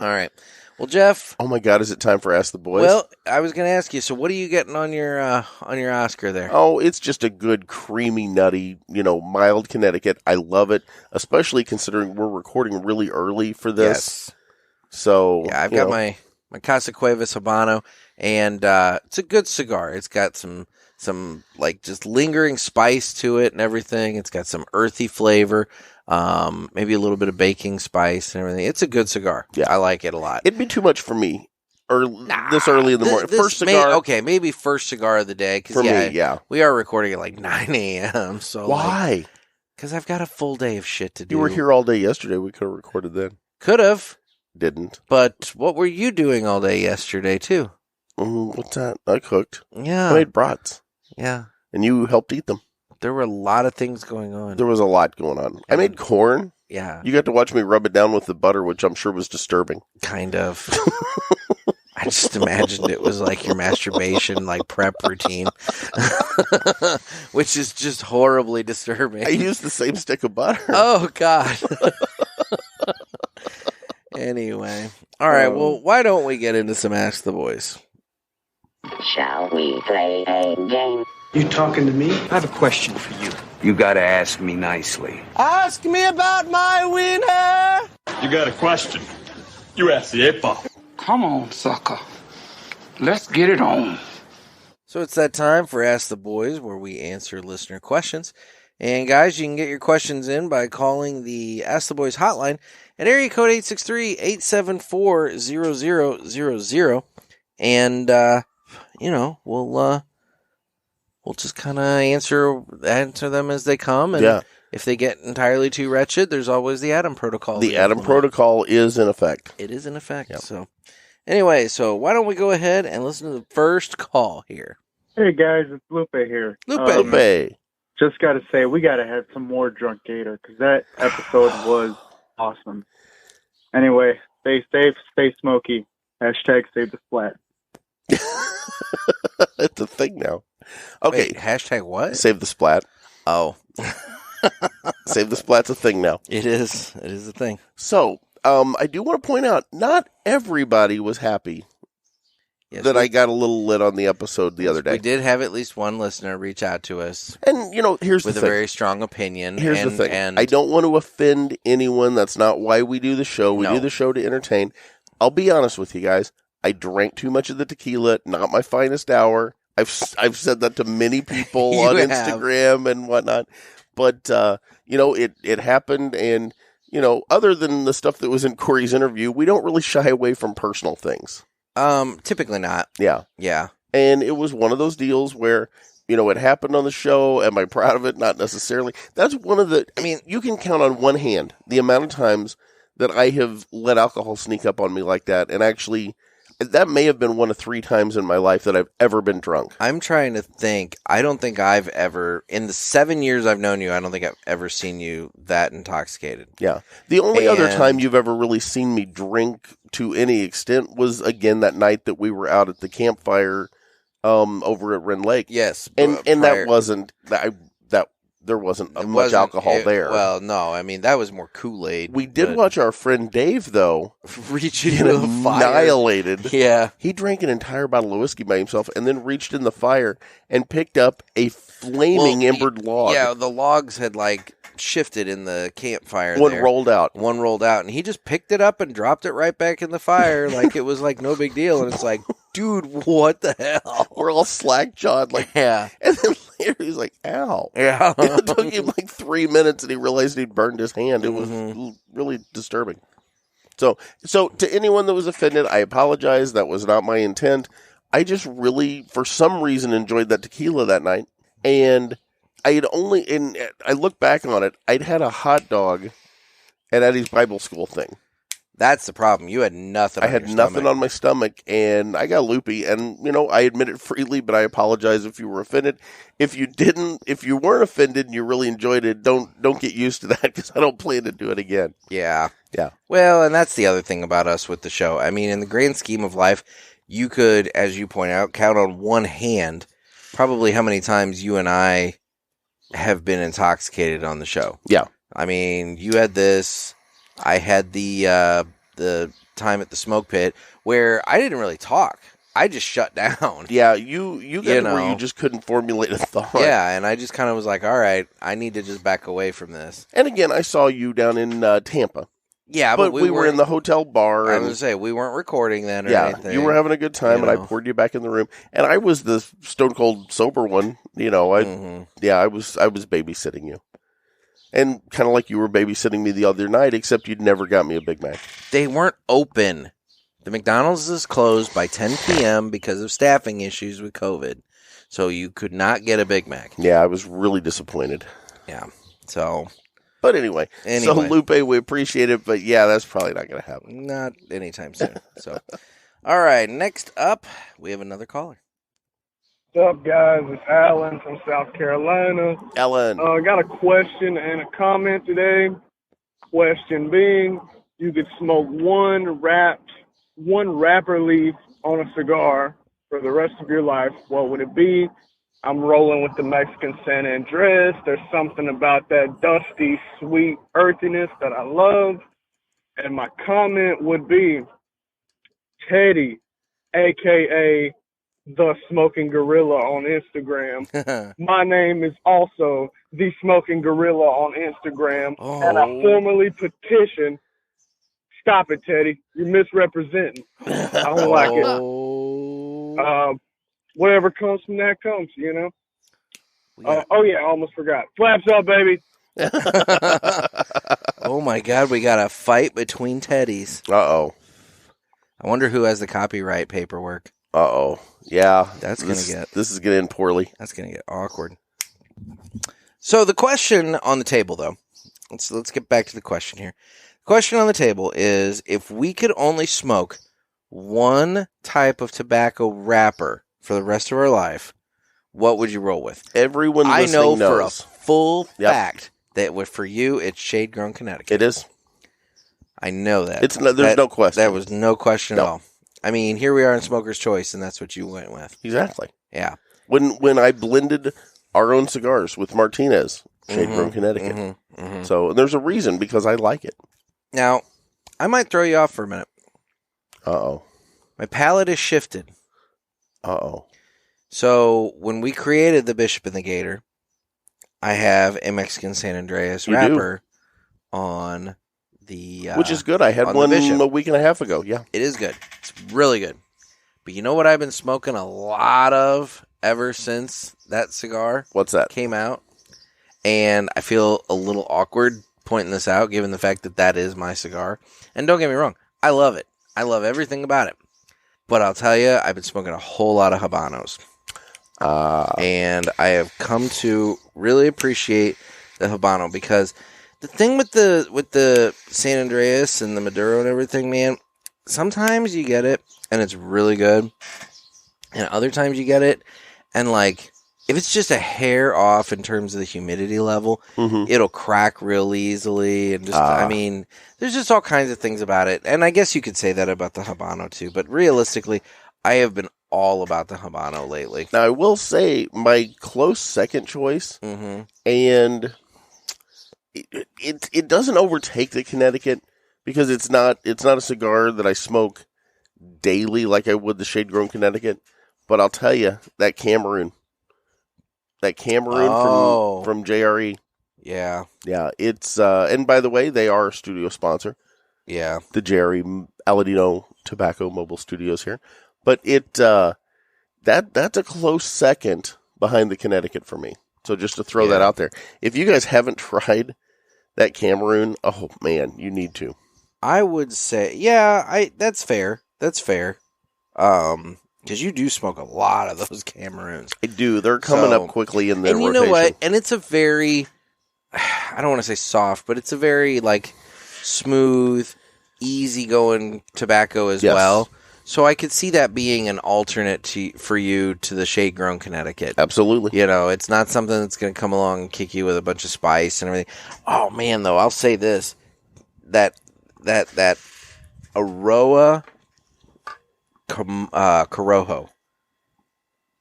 All right. Well, Jeff. Oh my God, is it time for Ask the Boys? Well, I was going to ask you. So, what are you getting on your Oscar there? Oh, it's just a good, creamy, nutty, mild Connecticut. I love it, especially considering we're recording really early for this. Yes. So yeah, I've got my Casa Cuevas Habano, and it's a good cigar. It's got some like just lingering spice to it and everything. It's got some earthy flavor. Maybe a little bit of baking spice and everything. It's a good cigar. Yeah. I like it a lot. It'd be too much for me this early in the morning. First cigar. Maybe first cigar of the day. For me, yeah. We are recording at like 9 a.m. So why? Because I've got a full day of shit to do. You were here all day yesterday. We could have recorded then. Could have. Didn't. But what were you doing all day yesterday, too? What's that? I cooked. Yeah. I made brats. Yeah. And you helped eat them. There were a lot of things going on. There was a lot going on. I made corn. Yeah. You got to watch me rub it down with the butter, which I'm sure was disturbing. Kind of. I just imagined it was like your masturbation, like prep routine, which is just horribly disturbing. I used the same stick of butter. Oh, God. Anyway. All right. Well, why don't we get into some Ask the Boys? Shall we play a game? You talking to me? I have a question for you. You gotta ask me nicely. Ask me about my wiener! You got a question? You ask the 8-ball. Come on, sucker. Let's get it on. So it's that time for Ask the Boys, where we answer listener questions. And guys, you can get your questions in by calling the Ask the Boys hotline at area code 863-874-0000. And, we'll just kind of answer them as they come. And if they get entirely too wretched, there's always the Adam Protocol. The Adam Protocol is in effect. It is in effect. Yep. So anyway, why don't we go ahead and listen to the first call here? Hey guys, it's Lupe here. Lupe. Just got to say, we got to have some more Drunk Gator, because that episode was awesome. Anyway, stay safe, stay smoky. Hashtag save the splat. It's a thing now. Okay. Wait, hashtag what? Save the splat. Oh. Save the splat's a thing now. It is. It is a thing. So, I do want to point out, not everybody was happy that I got a little lit on the episode the other day. We did have at least one listener reach out to us. And, here's the thing. With a very strong opinion. Here's the thing. I don't want to offend anyone. That's not why we do the show. We do the show to entertain. I'll be honest with you guys. I drank too much of the tequila. Not my finest hour. I've said that to many people on Instagram and whatnot. But, it happened. And, other than the stuff that was in Corey's interview, we don't really shy away from personal things. Typically not. Yeah. Yeah. And it was one of those deals where, it happened on the show. Am I proud of it? Not necessarily. That's one of the, you can count on one hand the amount of times that I have let alcohol sneak up on me like that. And actually, that may have been one of 3 times in my life that I've ever been drunk. I'm trying to think. I don't think I've ever, in the 7 years I've known you, I don't think I've ever seen you that intoxicated. Yeah. The only other time you've ever really seen me drink to any extent was, again, that night that we were out at the campfire over at Wren Lake. Yes. And that wasn't, there wasn't much alcohol there. Well, no. I mean, that was more Kool-Aid. We did watch our friend Dave, though, reach into the fire. Annihilated. Yeah. He drank an entire bottle of whiskey by himself and then reached in the fire and picked up a flaming embered log. Yeah, the logs had shifted in the campfire. One rolled out. And he just picked it up and dropped it right back in the fire like it was no big deal. And it's like, dude, what the hell? We're all slack-jawed. Yeah. And then later he's like, ow. Yeah. It took him 3 minutes and he realized he'd burned his hand. It was really disturbing. So to anyone that was offended, I apologize. That was not my intent. I just really, for some reason, enjoyed that tequila that night. And I look back on it, I'd had a hot dog at Eddie's Bible School thing. That's the problem. You had nothing on your stomach. I had nothing on my stomach, and I got loopy. And, I admit it freely, but I apologize if you were offended. If you weren't offended and you really enjoyed it, don't get used to that, because I don't plan to do it again. Yeah. Yeah. Well, and that's the other thing about us with the show. I mean, in the grand scheme of life, you could, as you point out, count on one hand probably how many times you and I have been intoxicated on the show. Yeah. I mean, you had this. I had the time at the smoke pit where I didn't really talk. I just shut down. Yeah, you got to where you just couldn't formulate a thought. Yeah, and I just kind of was like, all right, I need to just back away from this. And again, I saw you down in Tampa. Yeah, but we were in the hotel bar. I was going to say, we weren't recording then or anything. You were having a good time, and I poured you back in the room. And I was the stone cold sober one. I was babysitting you. And kind of like you were babysitting me the other night, except you'd never got me a Big Mac. They weren't open. The McDonald's is closed by 10 p.m. because of staffing issues with COVID. So you could not get a Big Mac. Yeah, I was really disappointed. Yeah, so... But anyway, so Lupe, we appreciate it, but yeah, that's probably not going to happen. Not anytime soon. So, all right, next up, we have another caller. What's up, guys? It's Alan from South Carolina. Alan. I got a question and a comment today. Question being, you could smoke one wrapper leaf on a cigar for the rest of your life. What would it be? I'm rolling with the Mexican San Andres. There's something about that dusty, sweet earthiness that I love. And my comment would be, Teddy, a.k.a. The Smoking Gorilla on Instagram. My name is also The Smoking Gorilla on Instagram. And I formally petition, stop it, Teddy. You're misrepresenting. I don't like it. Whatever comes from that comes, I almost forgot. Flaps up, baby. Oh, my God. We got a fight between Teddies. Uh-oh. I wonder who has the copyright paperwork. Uh-oh. Yeah. This is going to end poorly. That's going to get awkward. So the question on the table, though, let's get back to the question here. The question on the table is, if we could only smoke one type of tobacco wrapper for the rest of our life, what would you roll with? Everyone I know knows. For a full fact that for you, it's Shade Grown Connecticut. It is. I know that. There's no question. That was no question at all. I mean, here we are in Smoker's Choice, and that's what you went with. Exactly. Yeah. When I blended our own cigars with Martinez, Shade Grown Connecticut. So there's a reason, because I like it. Now, I might throw you off for a minute. Uh-oh. My palate is shifted. Uh-oh. So, when we created the Bishop and the Gator, I have a Mexican San Andreas wrapper on the... which is good. I had one a week and a half ago, yeah. It is good. It's really good. But you know what I've been smoking a lot of ever since that cigar What's that? came out? And I feel a little awkward pointing this out, given the fact that is my cigar. And don't get me wrong, I love it. I love everything about it. But I'll tell you, I've been smoking a whole lot of Habanos. And I have come to really appreciate the Habano, because the thing with the San Andreas and the Maduro and everything, man, sometimes you get it and it's really good. And other times you get it and, like, if it's just a hair off in terms of the humidity level, it'll crack real easily. And just, I mean, there's just all kinds of things about it. And I guess you could say that about the Habano too. But realistically, I have been all about the Habano lately. Now, I will say my close second choice, and it doesn't overtake the Connecticut, because it's not a cigar that I smoke daily like I would the Shade Grown Connecticut. But I'll tell you, that Cameroon from JRE. Yeah. Yeah, it's and by the way, they are a studio sponsor. Yeah. The JRE Aladino Tobacco Mobile Studios here. But that's a close second behind the Connecticut for me. So just to throw that out there. If you guys haven't tried that Cameroon, oh man, you need to. I would say, that's fair. That's fair. Because you do smoke a lot of those Cameroons. I do. They're coming up quickly in their rotation. And you know what? And it's a very, I don't want to say soft, but it's a very, like, smooth, easygoing tobacco as well. So I could see that being an alternate for you to the shade-grown Connecticut. Absolutely. You know, it's not something that's going to come along and kick you with a bunch of spice and everything. Oh, man, though, I'll say this. That Aroa Corojo,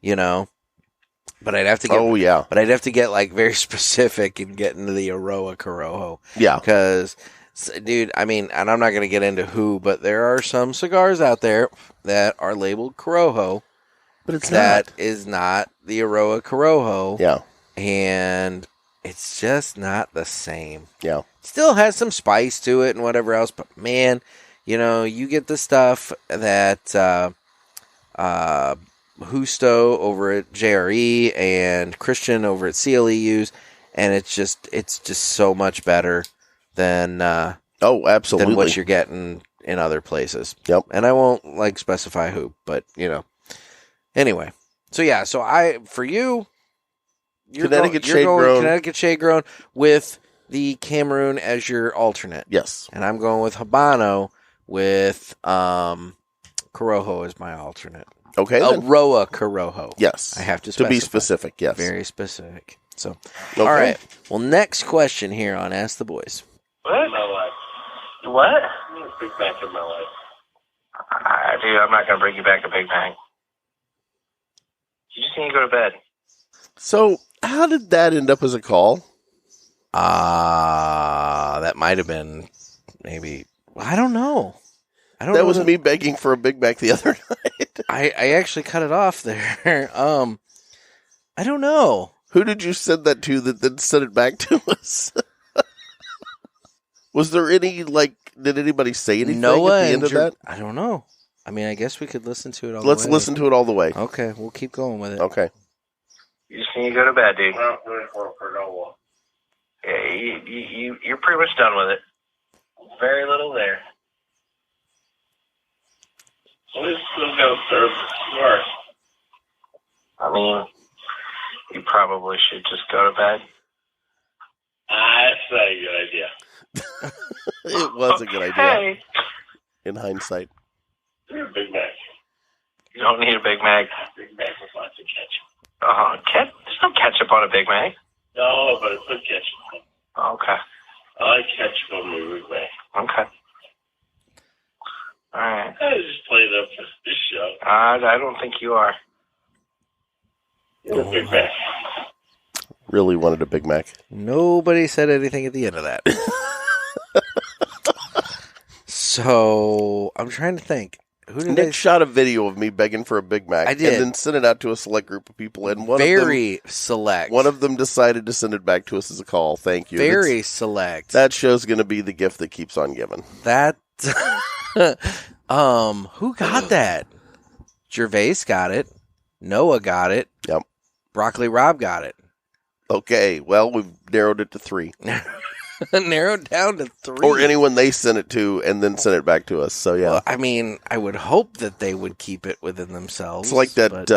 you know? But I'd have to get... But I'd have to get, like, very specific and get into the Aroa Corojo. Yeah. Because... Dude, I mean, and I'm not going to get into who, but there are some cigars out there that are labeled Corojo, but that is not the Aroa Corojo. Yeah. And it's just not the same. Yeah. Still has some spice to it and whatever else, but man, you know, you get the stuff that Justo over at JRE and Christian over at CLE use, and it's just so much better than absolutely, than what you're getting in other places. Yep. And I won't like specify who, but you know. Anyway, so for you, you're Connecticut shade grown with the Cameroon as your alternate. Yes. And I'm going with Habano with Corojo as my alternate. Okay. Aroa Corojo. Yes. I have to be specific. Yes. Very specific. So, okay. All right. Well, next question here on Ask the Boys. What? My life. What? Big Mac in my life. Dude, I'm not going to bring you back a Big Mac. You just need to go to bed. So, how did that end up as a call? That might have been maybe. I don't know. That was me begging for a Big Mac the other night. I actually cut it off there. I don't know. Who did you send that to that then sent it back to us? Was there any, did anybody say anything Noah at the end of that? I don't know. I mean, I guess we could listen to it all the way. Let's listen to it all the way. Okay, we'll keep going with it. Okay. You just need to go to bed, dude. Yeah, you're pretty much done with it. Very little there. Let's still go serve cigars. I mean, you probably should just go to bed. That's a good idea. It was a good idea. In hindsight. You're a Big Mac. You don't need a Big Mac. Big Mac with lots of ketchup. There's no ketchup on a Big Mac. No, but it's good ketchup. Okay. I like ketchup on my Big Mac. Okay. All right. I was just playing up for this show. I don't think you are. You're a Big Mac. Really wanted a Big Mac. Nobody said anything at the end of that. So, I'm trying to think. Nick shot a video of me begging for a Big Mac. I did. And then sent it out to a select group of people. And select. One of them decided to send it back to us as a call. Thank you. Very select. That show's going to be the gift that keeps on giving. That... who got that? Gervais got it. Noah got it. Yep. Broccoli Rob got it. Okay, well, we've narrowed it to 3. Narrowed down to 3. Or anyone they sent it to and then sent it back to us. So, yeah. Well, I mean, I would hope that they would keep it within themselves. It's like that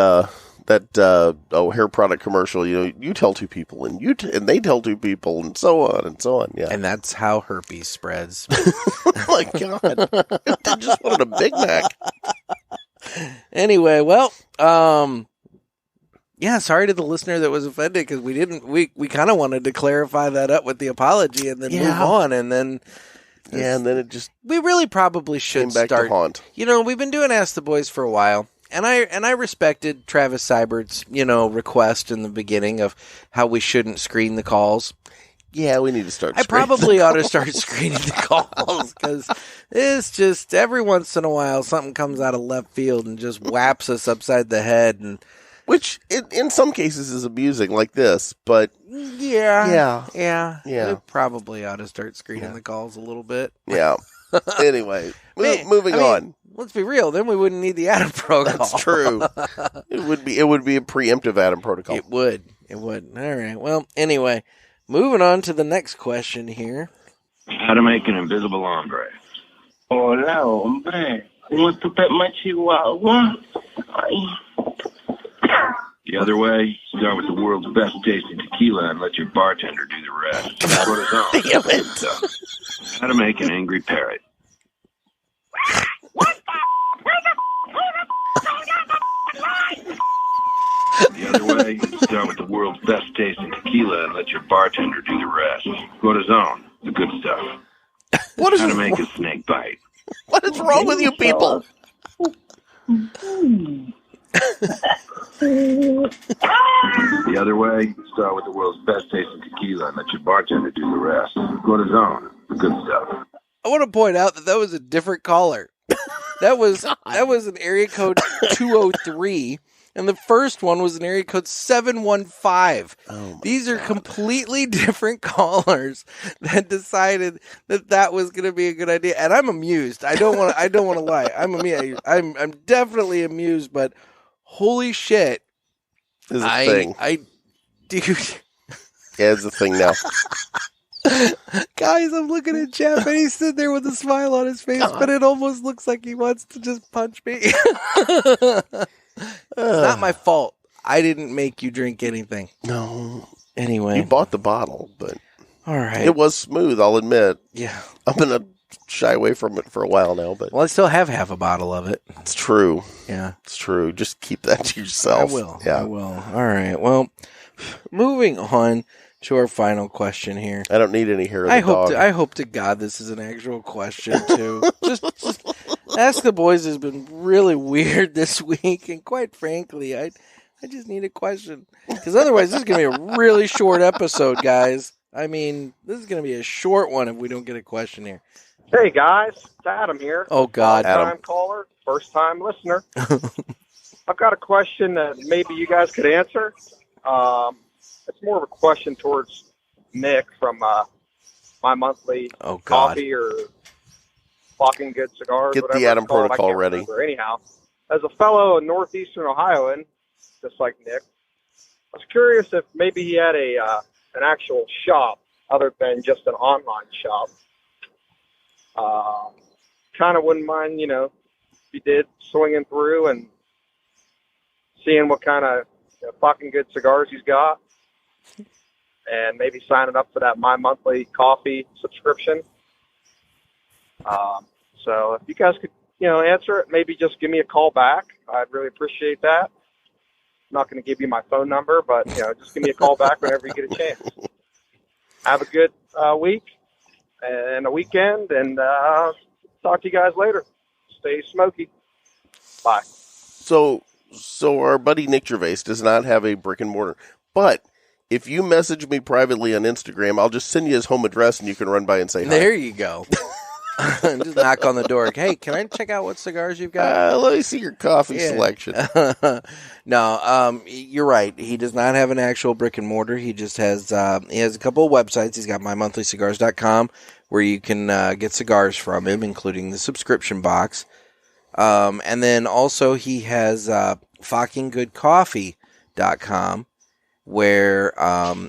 hair product commercial. You know, you tell 2 people and and they tell 2 people and so on and so on. Yeah. And that's how herpes spreads. Oh, my God. I just wanted a Big Mac. Anyway, well, yeah, sorry to the listener that was offended because we kind of wanted to clarify that up with the apology and then move on, and then and then it just we really probably should came back start. To haunt. You know, we've been doing Ask the Boys for a while, and I respected Travis Seibert's request in the beginning of how we shouldn't screen the calls. Yeah, we need to start. I probably ought to start screening the calls because it's just every once in a while something comes out of left field and just whaps us upside the head, and which in some cases is amusing, like this. But yeah, we probably ought to start screening the calls a little bit. Yeah. Anyway, moving on. Let's be real. Then we wouldn't need the Adam protocol. That's true. It would be a preemptive Adam protocol. It would. All right. Well, anyway. Moving on to the next question here. How to make an invisible hombre. Hola, hombre. Want to pet my chihuahua? The other way, start with the world's best tasting tequila and let your bartender do the rest. Put us on. Damn it. How to make an angry parrot. The other way, start with the world's best tasting tequila and let your bartender do the rest. Go to zone, the good stuff. What is How to this- make a snake bite. What is wrong with you people? The other way, start with the world's best tasting tequila and let your bartender do the rest. Go to zone, the good stuff. I want to point out that was a different caller. That was an area code 203, and the first one was an area code 715. These are completely different callers that decided that was going to be a good idea, and I'm amused. I don't want to lie. I'm amused. I'm definitely amused, but holy shit, This is a thing. Dude. Yeah, it's a thing now. Guys, I'm looking at Jeff, and he's sitting there with a smile on his face, but it almost looks like he wants to just punch me. It's not my fault. I didn't make you drink anything. No. Anyway. You bought the bottle, but all right. It was smooth, I'll admit. Yeah. I'm going to shy away from it for a while now, but Well, I still have half a bottle of it. it's true. Yeah. It's true. Just keep that to yourself. I will. Yeah. I will. All right. Well, moving on to our final question here. I don't need any hair of the dog. I hope to God this is an actual question too. just Ask the Boys has been really weird this week, and quite frankly, I just need a question, because otherwise this is going to be a really short episode, guys. I mean, this is going to be a short one if we don't get a question here. Hey guys, it's Adam here. Oh God, Long-time caller, first-time listener. I've got a question that maybe you guys could answer. It's more of a question towards Nick from My Monthly Coffee or Fucking Good Cigars. Get whatever the Adam it's called. I protocol can't ready. remember. Anyhow, as a fellow Northeastern Ohioan, just like Nick, I was curious if maybe he had an actual shop other than just an online shop. Kind of wouldn't mind, if he did, swinging through and seeing what kind of fucking good cigars he's got, and maybe signing up for that My Monthly Coffee subscription. So if you guys could, answer it, maybe just give me a call back. I'd really appreciate that. I'm not going to give you my phone number, but, just give me a call back whenever you get a chance. Have a good week and a weekend, and talk to you guys later. Stay smoky. Bye. So our buddy Nick Gervais does not have a brick and mortar, but if you message me privately on Instagram, I'll just send you his home address and you can run by and say hi. There you go. Just knock on the door. Hey, can I check out what cigars you've got? Let me see your coffee selection. No, you're right. He does not have an actual brick and mortar. He just has he has a couple of websites. He's got mymonthlycigars.com where you can get cigars from him, including the subscription box. And then also he has fuckinggoodcoffee.com where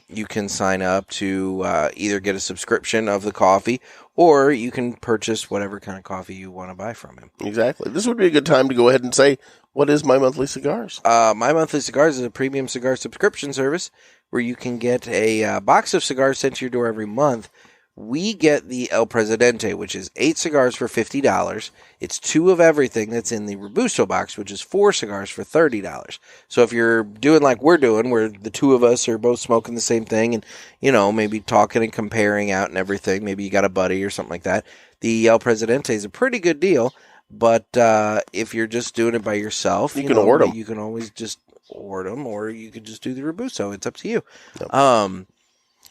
you can sign up to either get a subscription of the coffee, or you can purchase whatever kind of coffee you want to buy from him. Exactly. This would be a good time to go ahead and say, what is My Monthly Cigars? My Monthly Cigars is a premium cigar subscription service where you can get a box of cigars sent to your door every month. We get the El Presidente, which is 8 cigars for $50. It's 2 of everything that's in the Robusto box, which is 4 cigars for $30. So if you're doing like we're doing, where the 2 of us are both smoking the same thing and, maybe talking and comparing out and everything, maybe you got a buddy or something like that, the El Presidente is a pretty good deal. But if you're just doing it by yourself, you can order them. You can always just order them, or you could just do the Robusto. It's up to you. Yep.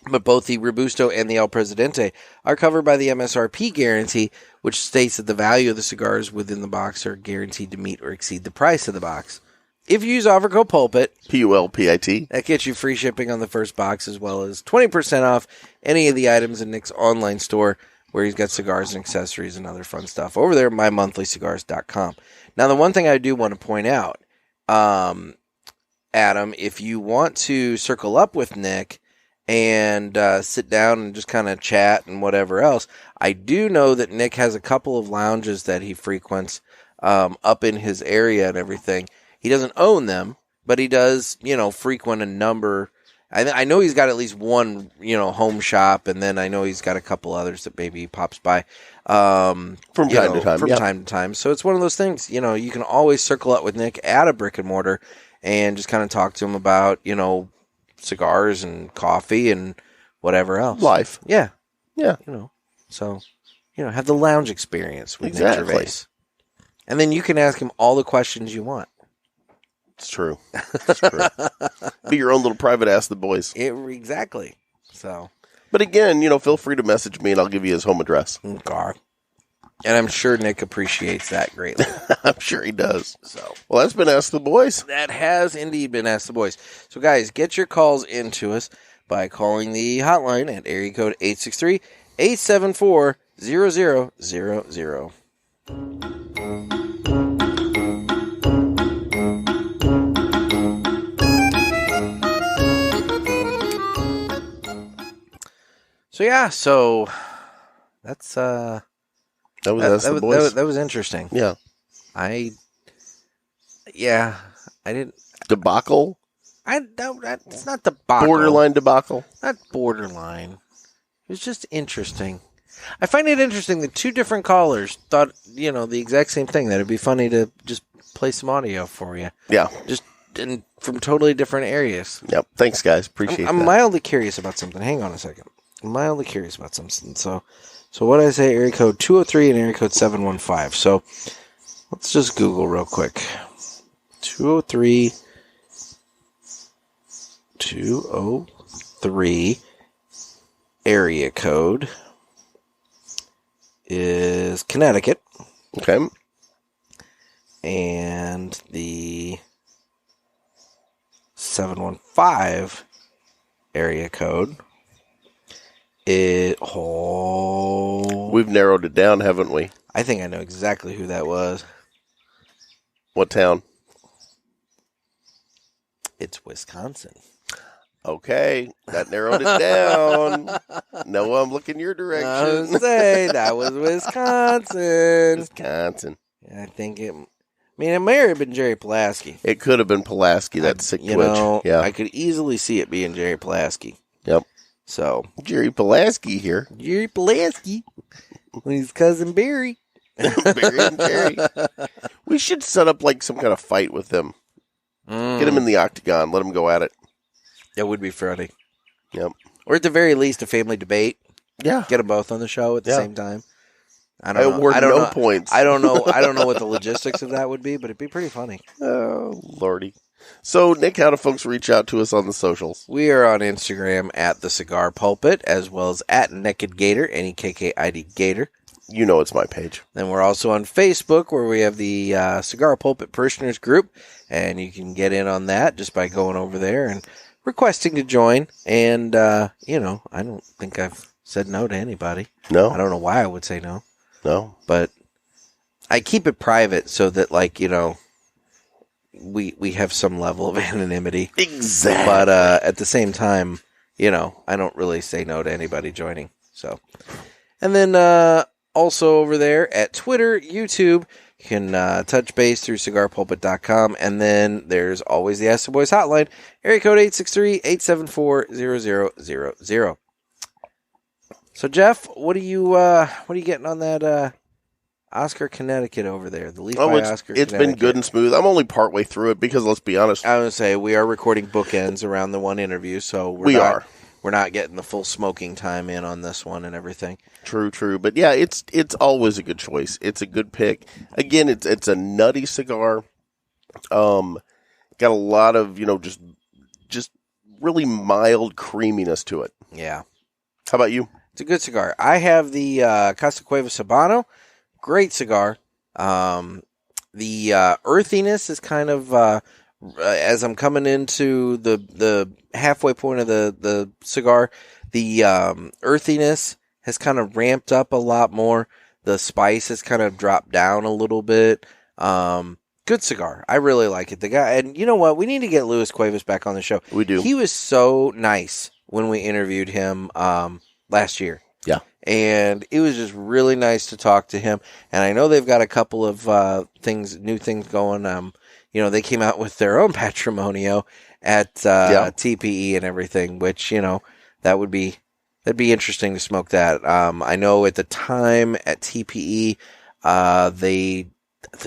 But both the Robusto and the El Presidente are covered by the MSRP guarantee, which states that the value of the cigars within the box are guaranteed to meet or exceed the price of the box. If you use offer code PULPIT, PULPIT, that gets you free shipping on the first box, as well as 20% off any of the items in Nick's online store, where he's got cigars and accessories and other fun stuff over there at mymonthlycigars.com. Now, the one thing I do want to point out, Adam, if you want to circle up with Nick and sit down and just kind of chat and whatever else, I do know that Nick has a couple of lounges that he frequents up in his area and everything. He doesn't own them, but he does, frequent a number. I know he's got at least one, home shop, and then I know he's got a couple others that maybe he pops by from time to time. So it's one of those things, you can always circle up with Nick at a brick and mortar and just kind of talk to him about, cigars and coffee and whatever else. Life. Yeah. Yeah. So, have the lounge experience with Nick Exactly. Gervais. And then you can ask him all the questions you want. It's true. It's true. Be your own little private Ask the Boys. Exactly. So, but again, feel free to message me and I'll give you his home address. And I'm sure Nick appreciates that greatly. I'm sure he does. So, well, that's been Ask the Boys. That has indeed been Ask the Boys. So, guys, get your calls into us by calling the hotline at area code 863-874-0000. So that's that was interesting. Yeah. I didn't debacle. It's not debacle. Borderline debacle. Not borderline. It was just interesting. I find it interesting that two different callers thought, the exact same thing, that it'd be funny to just play some audio for you. Yeah. Just from totally different areas. Yep. Thanks, guys. Appreciate it. I'm mildly curious about something. Hang on a second. I'm mildly curious about something. So what did I say? Area code 203 and area code 715. So let's just Google real quick. 203 area code is Connecticut. Okay. And the 715 area code is... We've narrowed it down, haven't we? I think I know exactly who that was. What town? It's Wisconsin. Okay, that narrowed it down. No, I'm looking your direction. I was say that was Wisconsin. Wisconsin. Yeah, I think it may have been Jerry Pulaski. It could have been Pulaski. That sick twitch. Yeah, I could easily see it being Jerry Pulaski. Yep. So Jerry Pulaski here. Jerry Pulaski. He's cousin Barry. Barry and Jerry. We should set up like some kind of fight with them. Get him in the octagon. Let him go at it. That would be funny. Yep. Or at the very least, a family debate. Yeah. Get them both on the show at the same time. I don't know. Points. I don't know. I don't know what the logistics of that would be, but it'd be pretty funny. Oh, Lordy. So, Nick, how do folks reach out to us on the socials? We are on Instagram at The Cigar Pulpit, as well as at Naked Gator, Nekkid Gator. You know it's my page. Then we're also on Facebook, where we have the Cigar Pulpit Parishioners group, and you can get in on that just by going over there and requesting to join. And, I don't think I've said no to anybody. No. I don't know why I would say no. No. But I keep it private so that, we have some level of anonymity. Exactly. But at the same time, I don't really say no to anybody joining. So, and then also over there at Twitter, YouTube, you can touch base through cigarpulpit.com. And then there's always the Ask the Boys hotline, area code 863-874-0000. So, Jeff, what are you getting on that Oscar Connecticut over there? The Leaf by Oscar It's Connecticut. been good and smooth. I'm only partway through it because, let's be honest, I would say we are recording bookends around the one interview, so we're not getting the full smoking time in on this one and everything. True. But yeah, it's always a good choice. It's a good pick. Again, it's a nutty cigar. Got a lot of, just really mild creaminess to it. Yeah. How about you? It's a good cigar. I have the Casa Cuevas Habano. Great cigar. The earthiness is kind of, as I'm coming into the halfway point of the cigar, the earthiness has kind of ramped up a lot more. The spice has kind of dropped down a little bit. Good cigar. I really like it. The guy, and you know what? We need to get Luis Cuevas back on the show. We do. He was so nice when we interviewed him last year. Yeah. And it was just really nice to talk to him. And I know they've got a couple of new things going. They came out with their own Patrimonio at TPE and everything, which, that'd be interesting to smoke that. I know at the time at TPE, the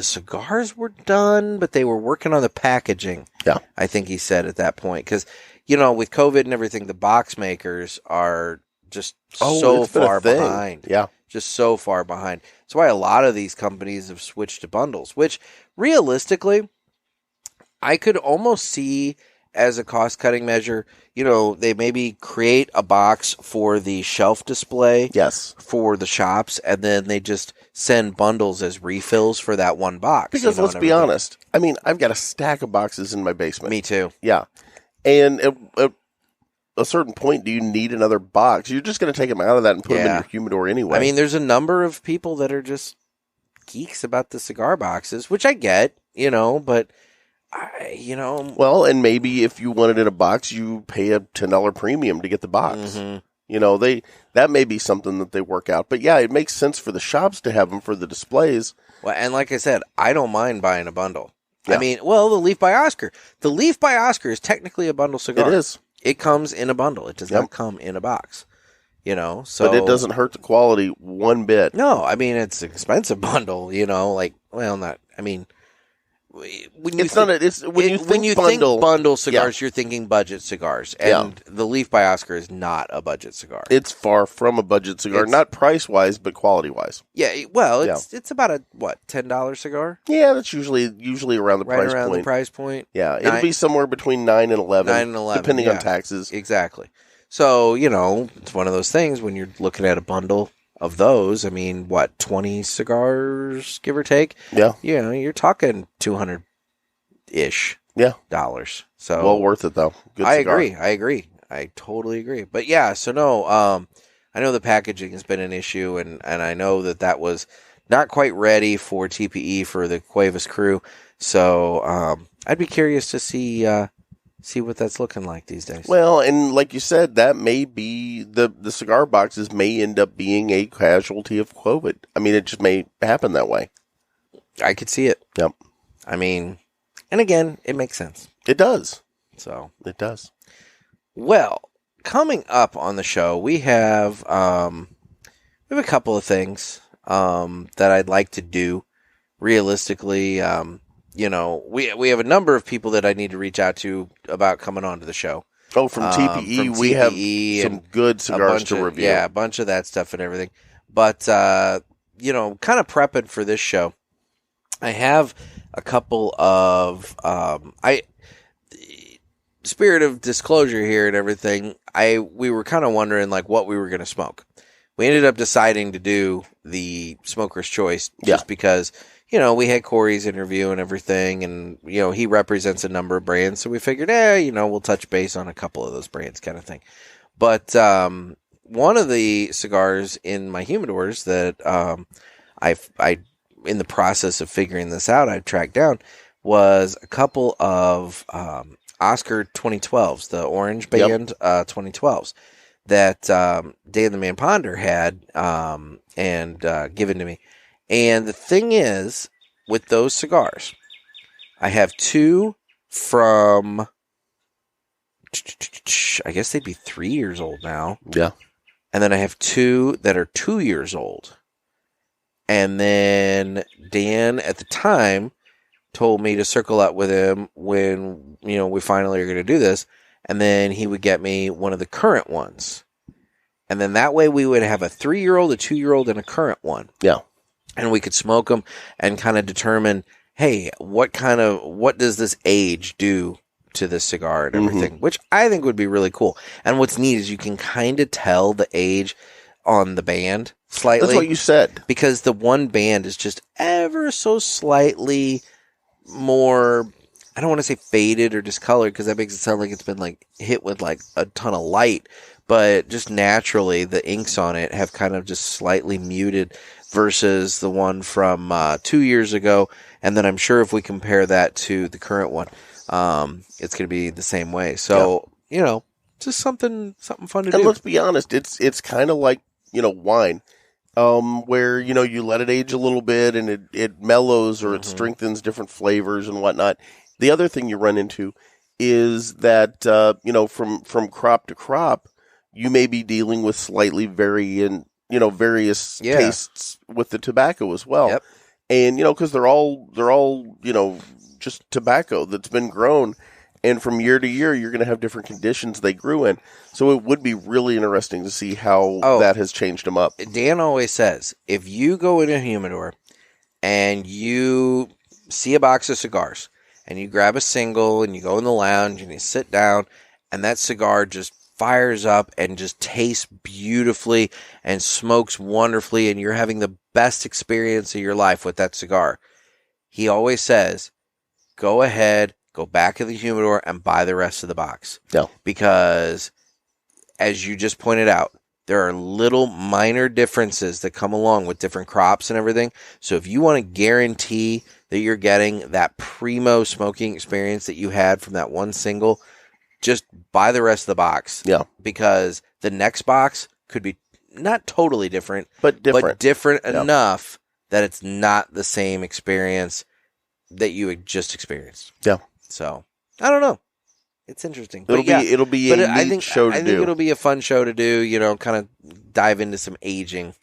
cigars were done, but they were working on the packaging. Yeah. I think he said at that point. Because, with COVID and everything, the box makers are just so far behind. Yeah. Just so far behind. That's why a lot of these companies have switched to bundles, which realistically, I could almost see as a cost-cutting measure. They maybe create a box for the shelf display. Yes. For the shops, and then they just send bundles as refills for that one box. Because let's be honest. I mean, I've got a stack of boxes in my basement. Me too. Yeah. And at a certain point, do you need another box? You're just going to take them out of that and put them in your humidor anyway. I mean, there's a number of people that are just geeks about the cigar boxes, which I get, but Well, and maybe if you want it in a box, you pay a $10 premium to get the box. Mm-hmm. That may be something that they work out. But yeah, it makes sense for the shops to have them for the displays. Well, and like I said, I don't mind buying a bundle. Yeah. I mean, the Leaf by Oscar. The Leaf by Oscar is technically a bundle cigar. It is. It comes in a bundle. It does not come in a box. So. But it doesn't hurt the quality one bit. No, I mean, it's an expensive bundle, when you think bundle cigars, you're thinking budget cigars, and the Leaf by Oscar is not a budget cigar. It's far from a budget cigar, not price wise, but quality wise. Yeah, well, it's about a $10 cigar. Yeah, that's usually around the price point. The price point. Yeah, it'll be somewhere between $9 and $11, depending on taxes. Exactly. So it's one of those things when you're looking at a bundle of those. I mean, 20 cigars, give or take? Yeah. You're talking $200-ish. Yeah. Dollars. So well worth it though. Good cigar. I agree. I totally agree. But yeah, so no, I know the packaging has been an issue, and I know that was not quite ready for TPE for the Cuevas crew. So I'd be curious to see what that's looking like these days. Well, and like you said, that may be the cigar boxes may end up being a casualty of COVID. I mean, it just may happen that way. I could see it. Yep. I mean, and again, it makes sense. It does. So it does. Well, coming up on the show, we have a couple of things that I'd like to do. Realistically, we have a number of people that I need to reach out to about coming on to the show. Oh, from TPE, we have some good cigars to review. Yeah, a bunch of that stuff and everything. But, kind of prepping for this show, I have a couple of, spirit of disclosure here and everything, we were kind of wondering what we were going to smoke. We ended up deciding to do the Smoker's Choice just because, we had Corey's interview and everything, and, he represents a number of brands, so we figured, we'll touch base on a couple of those brands kind of thing. But one of the cigars in my humidors that I in the process of figuring this out, I tracked down was a couple of Oscar 2012s, the Orange Band 2012s that Dan the Man Ponder had and given to me. And the thing is, with those cigars, I have two from, I guess they'd be 3 years old now. Yeah. And then I have two that are 2 years old. And then Dan, at the time, told me to circle up with him when, we finally are going to do this. And then he would get me one of the current ones. And then that way we would have a 3-year-old, a 2-year-old, and a current one. Yeah. And we could smoke them and kind of determine, hey, what does this age do to this cigar and everything, which I think would be really cool. And what's neat is you can kind of tell the age on the band slightly. That's what you said. Because the one band is just ever so slightly more, I don't want to say faded or discolored because that makes it sound like it's been hit with a ton of light, but just naturally the inks on it have kind of just slightly muted versus the one from 2 years ago. And then I'm sure if we compare that to the current one, it's going to be the same way. So, just something fun to do. And let's be honest, it's kind of like wine, where, you let it age a little bit and it mellows or it strengthens different flavors and whatnot. The other thing you run into is that, from crop to crop, you may be dealing with slightly various tastes with the tobacco as well. Yep. And, because they're all, just tobacco that's been grown. And from year to year, you're going to have different conditions they grew in. So it would be really interesting to see how that has changed them up. Dan always says, if you go in a humidor and you see a box of cigars and you grab a single and you go in the lounge and you sit down and that cigar just fires up and just tastes beautifully and smokes wonderfully and you're having the best experience of your life with that cigar, he always says, go ahead, go back in the humidor and buy the rest of the box. No. Because, as you just pointed out, there are little minor differences that come along with different crops and everything. So if you want to guarantee that you're getting that primo smoking experience that you had from that one single, just buy the rest of the box. Yeah. Because the next box could be not totally different, but different enough that it's not the same experience that you had just experienced. Yeah. So, I don't know. It's interesting. It'll be a neat show to do. I think it'll be a fun show to do, kind of dive into some aging,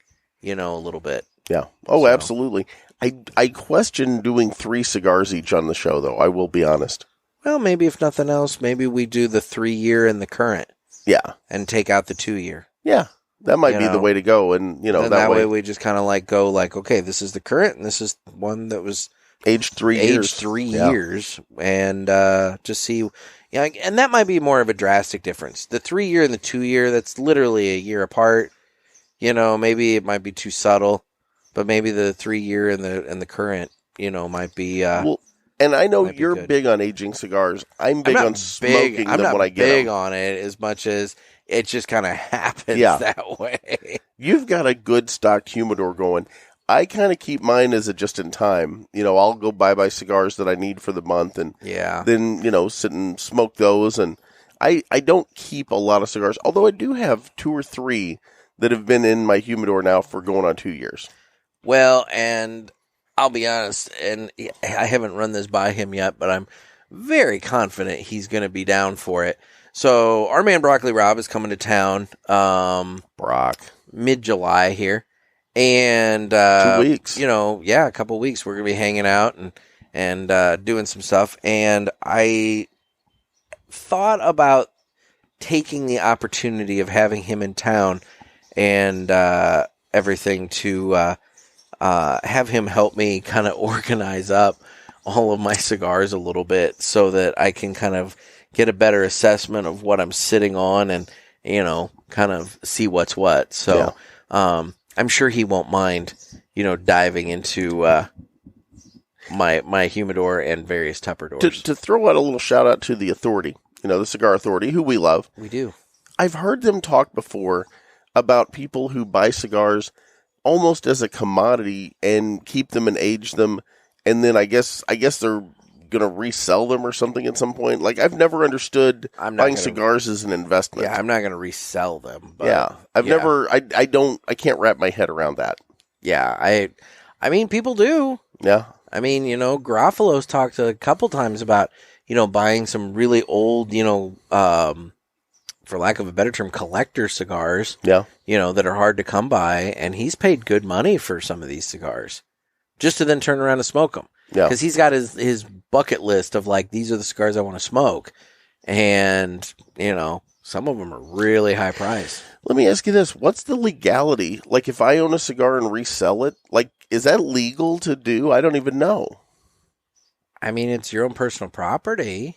a little bit. Yeah. Oh, absolutely. I question doing 3 cigars each on the show, though. I will be honest. Well, maybe if nothing else, maybe we do the 3-year and the current. Yeah. And take out the 2-year. Yeah. That might be the way to go. And, that way we just kind of go okay, this is the current and this is one that was aged 3 years. And just see. Yeah, and that might be more of a drastic difference. The 3-year and the 2-year, that's literally a year apart. Maybe it might be too subtle, but maybe the 3-year and the current, might be. And I know you're big on aging cigars. I'm big on smoking them when I get them. I'm not big on it as much as it just kind of happens that way. You've got a good stocked humidor going. I kind of keep mine as a just in time. I'll go buy my cigars that I need for the month and then, sit and smoke those. And I don't keep a lot of cigars, although I do have 2 or 3 that have been in my humidor now for going on 2 years. Well, and I'll be honest, and I haven't run this by him yet, but I'm very confident he's going to be down for it. So our man Broccoli Rob is coming to town mid-July here. And 2 weeks. A couple weeks we're going to be hanging out and doing some stuff. And I thought about taking the opportunity of having him in town and everything to have him help me kind of organize up all of my cigars a little bit so that I can kind of get a better assessment of what I'm sitting on and, kind of see what's what. So, I'm sure he won't mind, diving into my humidor and various Tupper doors. To throw out a little shout out to the Authority, the Cigar Authority, who we love. We do. I've heard them talk before about people who buy cigars almost as a commodity and keep them and age them, and then I guess they're gonna resell them or something at some point. Like, I've never understood buying cigars as an investment. Yeah, I'm not gonna resell them. But I can't wrap my head around that. Yeah, I mean, people do. Yeah. I mean, Garofalo's talked a couple times about, buying some really old, for lack of a better term, collector cigars. Yeah. That are hard to come by, and he's paid good money for some of these cigars, just to then turn around and smoke them. Yeah. Because he's got his bucket list of, these are the cigars I want to smoke. And, some of them are really high priced. Let me ask you this. What's the legality? Like, if I own a cigar and resell it, is that legal to do? I don't even know. I mean, it's your own personal property.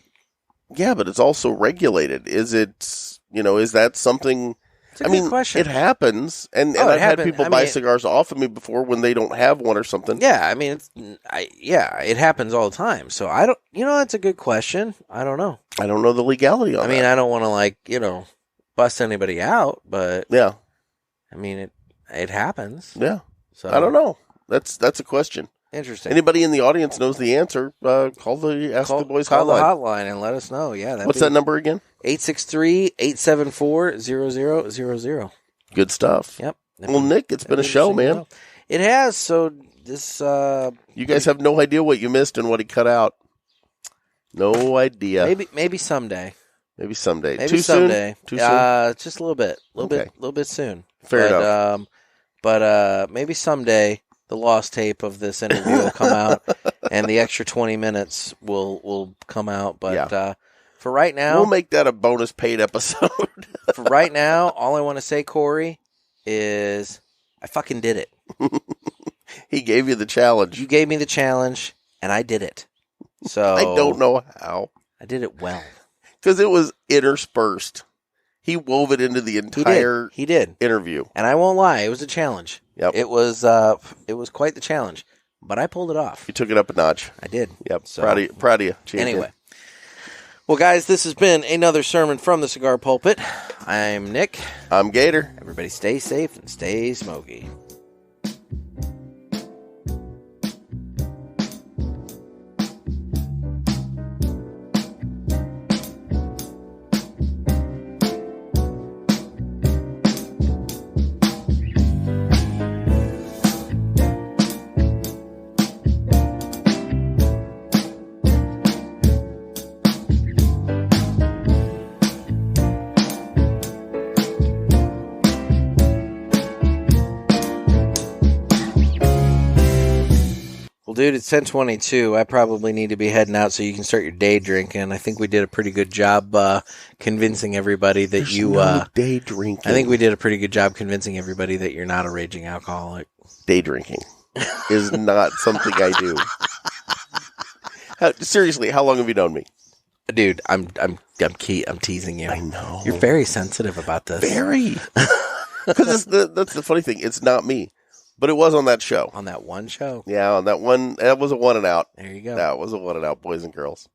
Yeah, but it's also regulated. Is it, is that something... It's a good question. It happens, and I've had people buy cigars off of me before when they don't have one or something. Yeah, I mean, it happens all the time. So I don't, that's a good question. I don't know. I don't know the legality on it. I mean, I don't want to bust anybody out, but yeah, I mean, it happens. Yeah, so I don't know. That's a question. Interesting. Anybody in the audience knows the answer? Call the Ask the Boys call hotline. the hotline and let us know. Yeah, what's that number again? 863-874-0000. Good stuff. Yep. Well, Nick, it's been a show, man. Well. It has. So this, you guys have no idea what you missed and what he cut out. No idea. Maybe someday. Maybe someday. Maybe Too someday. soon? Too soon? Just a little bit. A little bit soon. Fair enough. But maybe someday the lost tape of this interview will come out, and the extra 20 minutes will come out. But for right now, we'll make that a bonus paid episode. For right now, all I want to say, Corey, is I fucking did it. He gave you the challenge. You gave me the challenge, and I did it. So I don't know how. I did it well. Because it was interspersed. He wove it into the entire he did. interview. And I won't lie, it was a challenge. Yep. It was quite the challenge. But I pulled it off. You took it up a notch. I did. Yep. So, proud of you, champion. Anyway. Well, guys, this has been another sermon from the Cigar Pulpit. I'm Nick. I'm Gator. Everybody stay safe and stay smoky. Dude, it's 10:22. I probably need to be heading out so you can start your day drinking. I think we did a pretty good job convincing everybody that There's no day drinking. I think we did a pretty good job convincing everybody that you're not a raging alcoholic. Day drinking is not something I do. Seriously, how long have you known me? Dude, I'm teasing you. I know. You're very sensitive about this. Very. Because that's the funny thing. It's not me. But it was on that show. On that one show? Yeah, on that one. That was a one and out. There you go. That was a one and out, boys and girls.